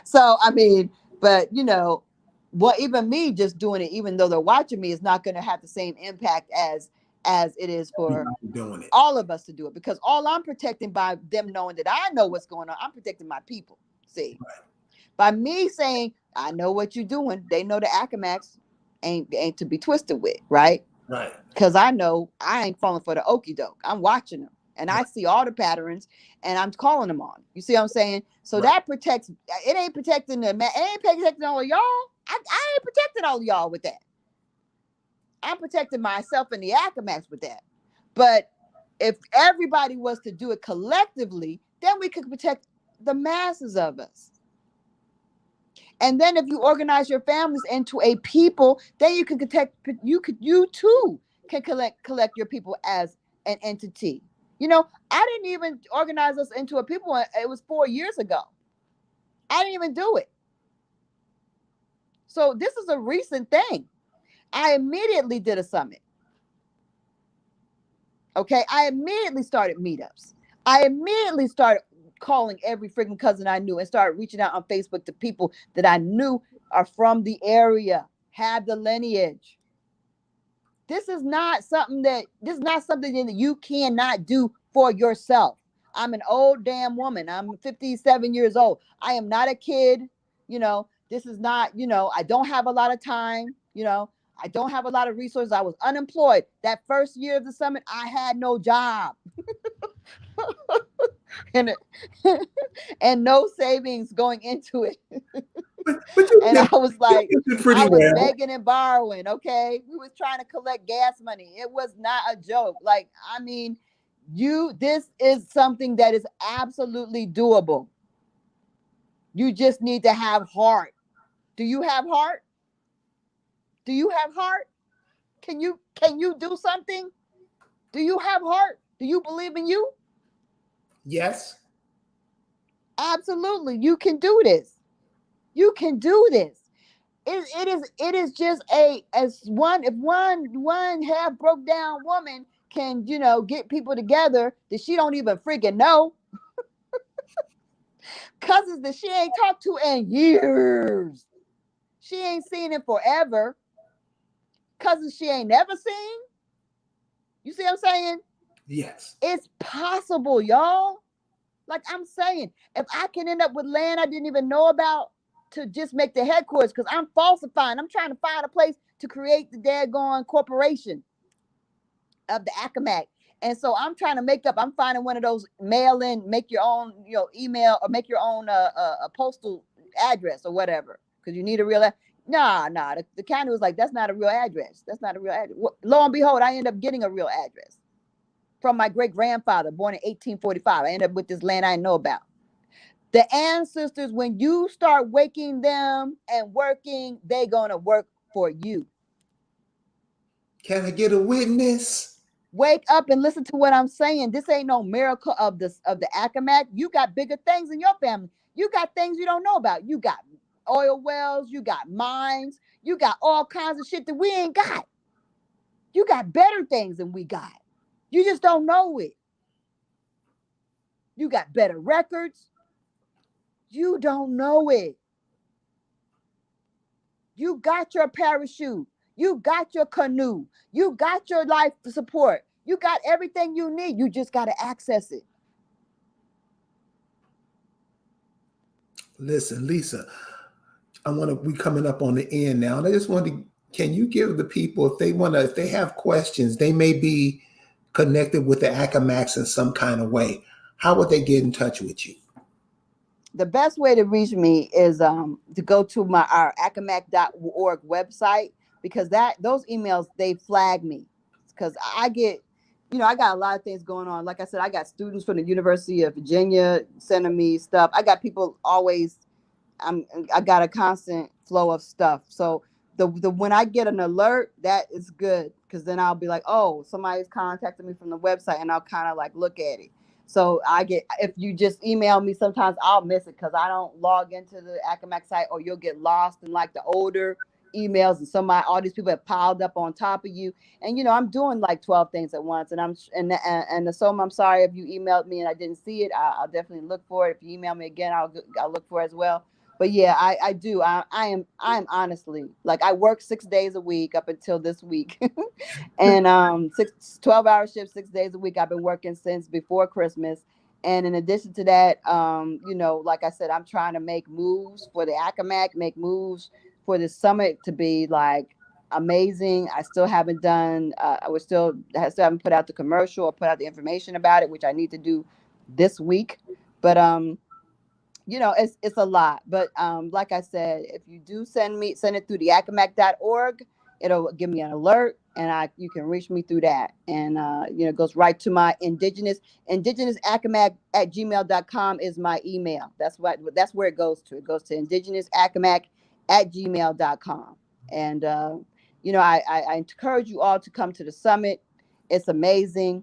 Speaker 2: So I mean, but even me just doing it, even though they're watching me, is not going to have the same impact as it is for
Speaker 1: doing it.
Speaker 2: All of us to do it, because all I'm protecting by them knowing that I know what's going on, I'm protecting my people. See, right. By me saying I know what you're doing, they know the Accawmacke ain't to be twisted with, right?
Speaker 1: Right.
Speaker 2: Because I know I ain't falling for the okie doke. I'm watching them, and right. I see all the patterns, and I'm calling them on. You see what I'm saying? So right. That protects. It ain't protecting it ain't protecting all of y'all. I ain't protecting all of y'all with that. I'm protecting myself and the Accawmacke with that. But if everybody was to do it collectively, then we could protect the masses of us. And then if you organize your families into a people, then you can you too can collect your people as an entity. I didn't even organize us into a people. It was 4 years ago. I didn't even do it. So this is a recent thing. I immediately did a summit. Okay. I immediately started meetups. I immediately started calling every freaking cousin I knew and started reaching out on Facebook to people that I knew are from the area, have the lineage. This is not something that you cannot do for yourself. I'm an old damn woman. I'm 57 years old. I am not a kid. This is not, I don't have a lot of time. I don't have a lot of resources. I was unemployed. That first year of the summit, I had no job. and no savings going into it.
Speaker 1: But you
Speaker 2: And
Speaker 1: did,
Speaker 2: I was like,
Speaker 1: you did
Speaker 2: I
Speaker 1: pretty
Speaker 2: was
Speaker 1: well.
Speaker 2: begging and borrowing. Okay, we was trying to collect gas money. It was not a joke. Like, I mean, this is something that is absolutely doable. You just need to have heart. Do you have heart? Do you have heart? Can you do something? Do you have heart? Do you believe in you?
Speaker 1: Yes.
Speaker 2: Absolutely. You can do this. You can do this. It is just a as one if one half broke down woman can, get people together that she don't even freaking know, cousins that she ain't talked to in years, she ain't seen in forever, cousins she ain't never seen. You see what I'm saying?
Speaker 1: Yes.
Speaker 2: It's possible, y'all. Like I'm saying, if I can end up with land I didn't even know about to just make the headquarters, because I'm falsifying, I'm trying to find a place to create the daggone corporation of the Accawmacke. And so I'm finding one of those mail in, make your own, email, or make your own a postal address or whatever. Because you need a real, nah. The county was like, that's not a real address. That's not a real address. Lo and behold, I ended up getting a real address from my great grandfather, born in 1845. I ended up with this land I know about. The ancestors, when you start waking them and working, they gonna work for you.
Speaker 1: Can I get a witness?
Speaker 2: Wake up and listen to what I'm saying. This ain't no miracle of the Accawmacke. You got bigger things in your family. You got things you don't know about. You got oil wells, you got mines, you got all kinds of shit that we ain't got. You got better things than we got. You just don't know it. You got better records. You don't know it. You got your parachute. You got your canoe. You got your life support. You got everything you need. You just got to access it.
Speaker 1: Listen, Lisa, we coming up on the end now. And I just want to, can you give the people, if they have questions, they may be connected with the Accawmacks in some kind of way. How would they get in touch with you?
Speaker 2: The best way to reach me is to go to our accawmacke.org website, because those emails, they flag me, because I get, I got a lot of things going on. Like I said, I got students from the University of Virginia sending me stuff. I got people always. I got a constant flow of stuff. So the when I get an alert, that is good, because then I'll be like, oh, somebody's contacting me from the website, and I'll kind of like look at it. So if you just email me, sometimes I'll miss it because I don't log into the Accawmacke site, or you'll get lost in like the older emails, and all these people have piled up on top of you. And I'm doing like 12 things at once, and so I'm sorry if you emailed me and I didn't see it. I'll definitely look for it. If you email me again, I'll look for it as well. But yeah, I do. I'm honestly, like, I work 6 days a week up until this week. And 12-hour shifts, 6 days a week. I've been working since before Christmas. And in addition to that, like I said, I'm trying to make moves for the Accawmacke, make moves for the summit to be like amazing. I still haven't done, I still haven't put out the commercial or put out the information about it, which I need to do this week. But it's a lot. But like I said, if you do send it through the accawmacke.org, it'll give me an alert, and you can reach me through that. And it goes right to my indigenousaccawmacke@gmail.com is my email. That's where it goes to. It goes to indigenousaccawmacke@gmail.com. And I encourage you all to come to the summit. It's amazing.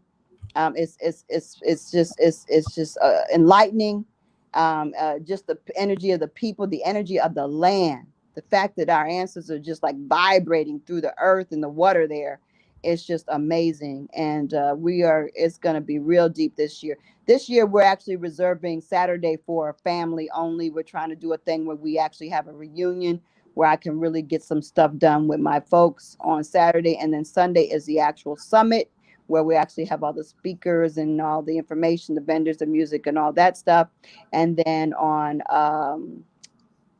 Speaker 2: It's just enlightening. Just the energy of the people, the energy of the land, the fact that our ancestors are just like vibrating through the earth and the water there. It's just amazing. And it's going to be real deep this year. This year, we're actually reserving Saturday for family only. We're trying to do a thing where we actually have a reunion where I can really get some stuff done with my folks on Saturday. And then Sunday is the actual summit, where we actually have all the speakers and all the information, the vendors, the music, and all that stuff. And then on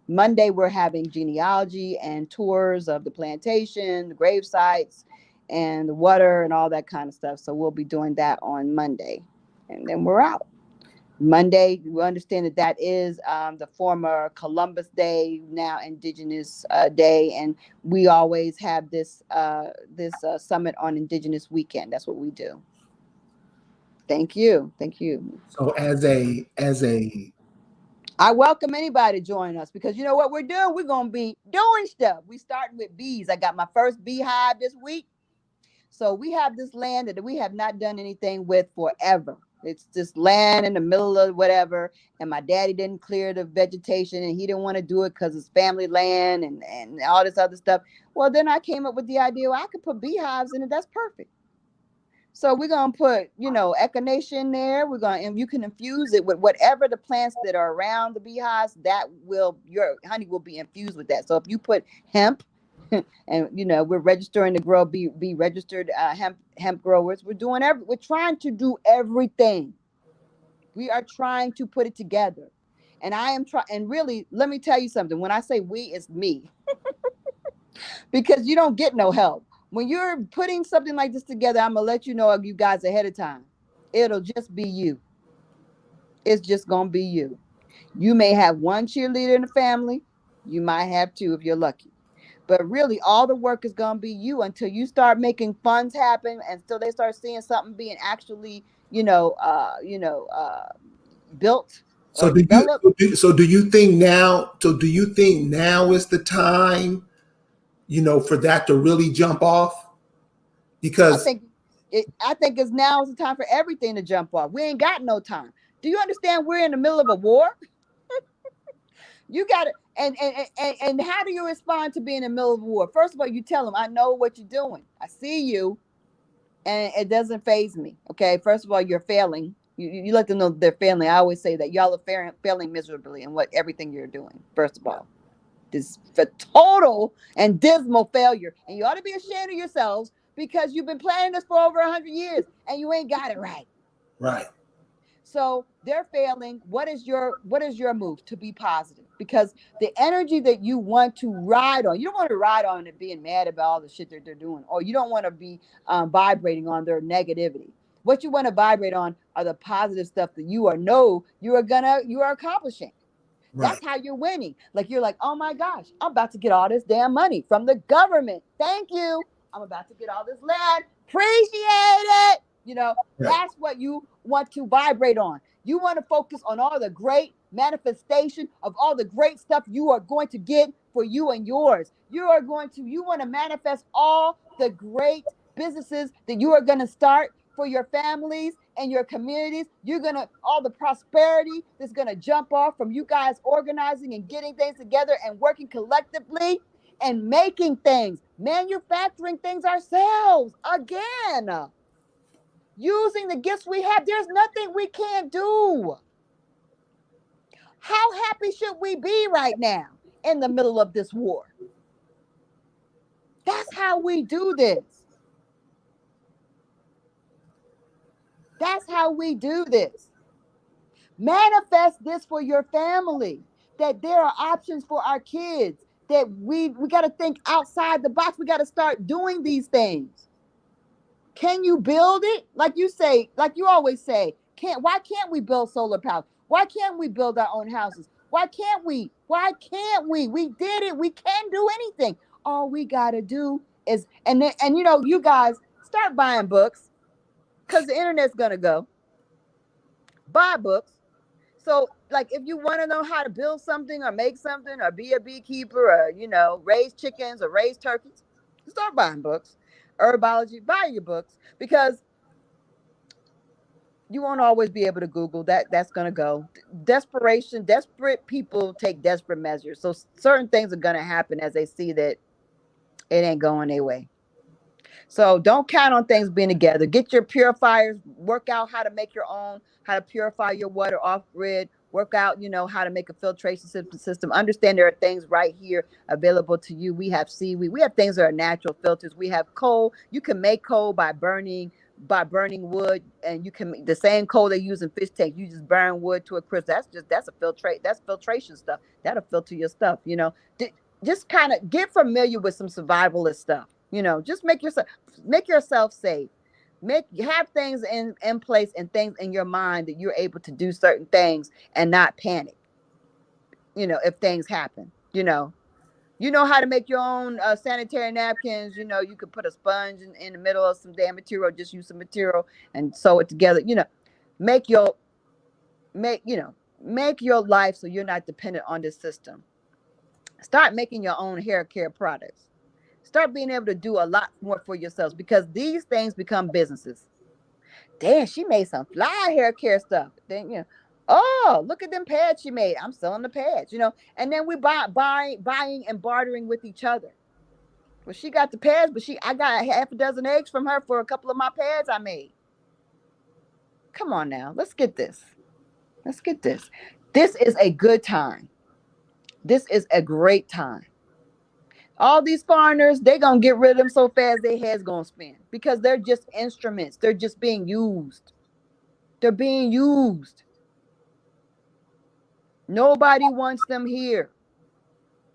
Speaker 2: Monday, we're having genealogy and tours of the plantation, the grave sites, and the water, and all that kind of stuff. So we'll be doing that on Monday. And then we're out. Monday, we understand that that is the former Columbus Day, now Indigenous Day, and we always have this summit on Indigenous Weekend. That's what we do. Thank you, thank you.
Speaker 1: So as a
Speaker 2: I welcome anybody to join us because you know what we're doing. We're gonna be doing stuff. We starting with bees. I got my first beehive this week. So we have this land that we have not done anything with forever. It's just land in the middle of whatever. And my daddy didn't clear the vegetation and he didn't want to do it because it's family land and all this other stuff. Well, then I came up with the idea, well, I could put beehives in it. That's perfect. So we're gonna put, echinacea in there. We're gonna, and you can infuse it with whatever the plants that are around the beehives. That will, your honey will be infused with that. So if you put hemp, and we're registering to grow, be registered hemp growers. We're trying to do everything. We are trying to put it together, and I am trying. And really, let me tell you something. When I say we, it's me, because you don't get no help when you're putting something like this together. I'm gonna let you know, you guys, ahead of time. It'll just be you. It's just gonna be you. You may have one cheerleader in the family. You might have two if you're lucky. But really, all the work is gonna be you until you start making funds happen, and until they start seeing something being actually, built
Speaker 1: so
Speaker 2: or
Speaker 1: do you
Speaker 2: developed.
Speaker 1: so do you think now is the time, for that to really jump off?
Speaker 2: I
Speaker 1: Because
Speaker 2: think I think it's now is the time for everything to jump off. We ain't got no time. Do you understand? We're in the middle of a war. You got to, and how do you respond to being in the middle of a war? First of all, you tell them, I know what you're doing. I see you. And it doesn't phase me. Okay, first of all, you're failing. You let them know they're failing. I always say that y'all are failing miserably in what everything you're doing. First of all, this for total and dismal failure, and you ought to be ashamed of yourselves because you've been planning this for over 100 years and you ain't got it right.
Speaker 1: right,
Speaker 2: So they're failing. What is your move to be positive? Because the energy that you want to ride on, you don't want to ride on it being mad about all the shit that they're doing, or you don't want to be vibrating on their negativity. What you want to vibrate on are the positive stuff that you are accomplishing.
Speaker 1: right,
Speaker 2: That's how you're winning. Like you're like, oh my gosh, I'm about to get all this damn money from the government. Thank you. I'm about to get all this land. Appreciate it.
Speaker 1: right,
Speaker 2: That's what you want to vibrate on. You want to focus on all the great manifestation of all the great stuff you are going to get for you and yours. You want to manifest all the great businesses that you are going to start for your families and your communities. You're going to, all the prosperity that's going to jump off from you guys organizing and getting things together and working collectively and making things, manufacturing things ourselves again, using the gifts we have. There's nothing we can't do. How happy should we be right now in the middle of this war? That's how we do this. That's how we do this. Manifest this for your family, that there are options for our kids, that we got to think outside the box. We got to start doing these things. Can you build it? Like you say, like you always say, why can't we build solar power? Why can't we build our own houses? Why can't we? Why can't we? We did it. We can do anything. All we got to do is, and then, and you guys start buying books because the internet's going to go. Buy books. So, like, if you want to know how to build something or make something or be a beekeeper or, raise chickens or raise turkeys, start buying books. Herbology, buy your books because you won't always be able to Google that. That's going to go. Desperate people take desperate measures. So, certain things are going to happen as they see that it ain't going their way. So don't count on things being together. Get your purifiers, work out how to make your own, how to purify your water off grid, work out, how to make a filtration system. Understand there are things right here available to you. We have seaweed. We have things that are natural filters. We have coal. You can make coal by burning wood, and you can the same coal they use in fish tanks. You just burn wood to a crisp. That's filtration stuff. That'll filter your stuff. Just kind of get familiar with some survivalist stuff. Just make yourself safe.
Speaker 3: Have things in place and things in your mind that you're able to do certain things and not panic. If things happen, you know how to make your own sanitary napkins. You could put a sponge in the middle of some damn material, just use some material and sew it together. Make your make your life so you're not dependent on this system. Start making your own hair care products. Start being able to do a lot more for yourselves, because these things become businesses. Damn, she made some fly hair care stuff. Then oh, look at them pads she made. I'm selling the pads, and then we buying and bartering with each other. Well, she got the pads, but I got half a dozen eggs from her for a couple of my pads I made. Come on now, let's get this. Let's get this. This is a good time. This is a great time. All these foreigners, they gonna get rid of them so fast their heads gonna spin, because they're just instruments. They're just being used. They're being used. Nobody wants them here,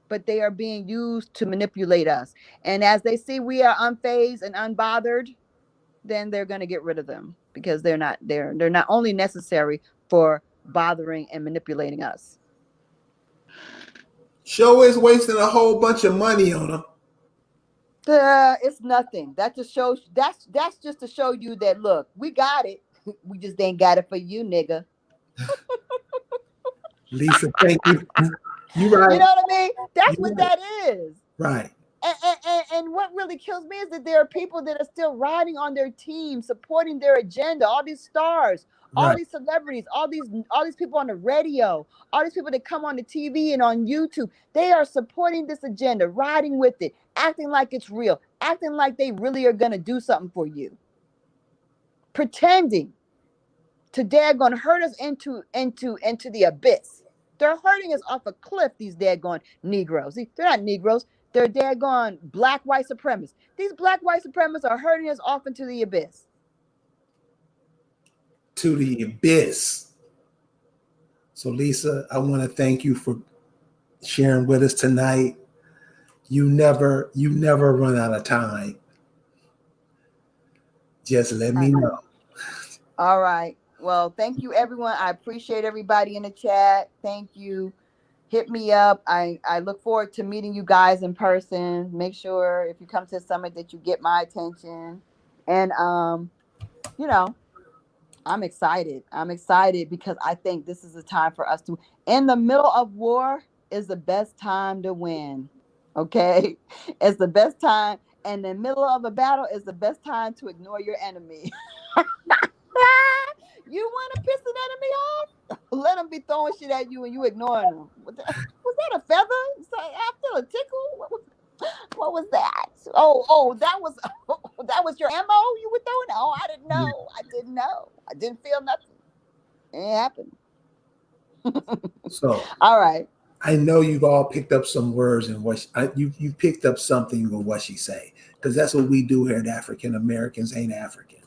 Speaker 3: but they are being used to manipulate us. And as they see we are unfazed and unbothered, then they're going to get rid of them, because they're not only necessary for bothering and manipulating us.
Speaker 1: Show is wasting a whole bunch of money on them.
Speaker 3: It's nothing. That just shows that's just to show you that, look, we got it. We just ain't got it for you, nigga.
Speaker 1: Lisa, thank you. You right.
Speaker 3: You know what I mean? That's what that is.
Speaker 1: Right.
Speaker 3: And what really kills me is that there are people that are still riding on their team, supporting their agenda. All these stars, all these celebrities, all these people on the radio, all these people that come on the TV and on YouTube, they are supporting this agenda, riding with it, acting like it's real, acting like they really are going to do something for you, pretending to daggone hurt us into the abyss. They're hurting us off a cliff, these daggone Negroes. They're not Negroes. They're daggone black white supremacists. These black white supremacists are hurting us off into the abyss.
Speaker 1: To the abyss. So, Lisa, I want to thank you for sharing with us tonight. You never run out of time. Just let me know.
Speaker 3: All right. Well, thank you, everyone. I appreciate everybody in the chat. Thank you. Hit me up. I look forward to meeting you guys in person. Make sure if you come to the summit that you get my attention. And I'm excited. I'm excited because I think this is a time for us to, in the middle of war is the best time to win. Okay? It's the best time. And in the middle of a battle is the best time to ignore your enemy. You want to piss an enemy off? Let them be throwing shit at you and you ignoring them. Was that a feather? I feel a tickle. What was that? Oh, that was your ammo you were throwing? Oh, I didn't know. I didn't know. I didn't feel nothing. It ain't happened.
Speaker 1: So,
Speaker 3: all right.
Speaker 1: I know you've all picked up some words and what you picked up something with what she say, because that's what we do here at African Americans Ain't Africans.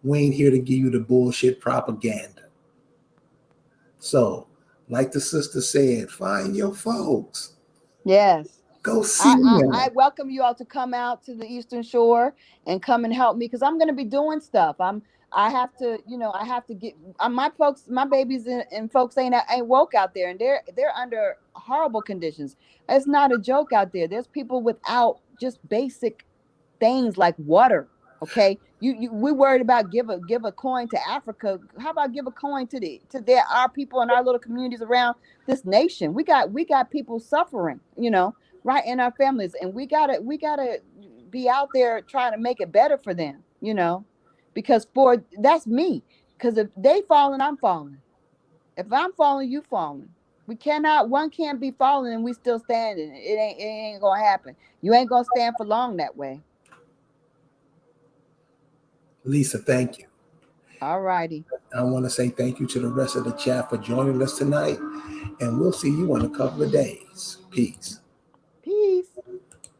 Speaker 1: We ain't here to give you the bullshit propaganda. So, like the sister said, find your folks.
Speaker 3: Yes.
Speaker 1: Go see them.
Speaker 3: I welcome you all to come out to the Eastern Shore and come and help me, because I'm going to be doing stuff. I have to get my babies and folks ain't woke out there, and they're under horrible conditions. It's not a joke out there. There's people without just basic things like water. Okay, we worried about give a coin to Africa. How about give a coin to our people in our little communities around this nation? We got people suffering, right in our families, and we gotta be out there trying to make it better for them, because that's me. Because if they falling, I'm falling. If I'm falling, you falling. One can't be falling and we still standing. It ain't gonna happen. You ain't gonna stand for long that way.
Speaker 1: Lisa, thank you.
Speaker 3: All righty.
Speaker 1: I want to say thank you to the rest of the chat for joining us tonight, and we'll see you in a couple of days. Peace.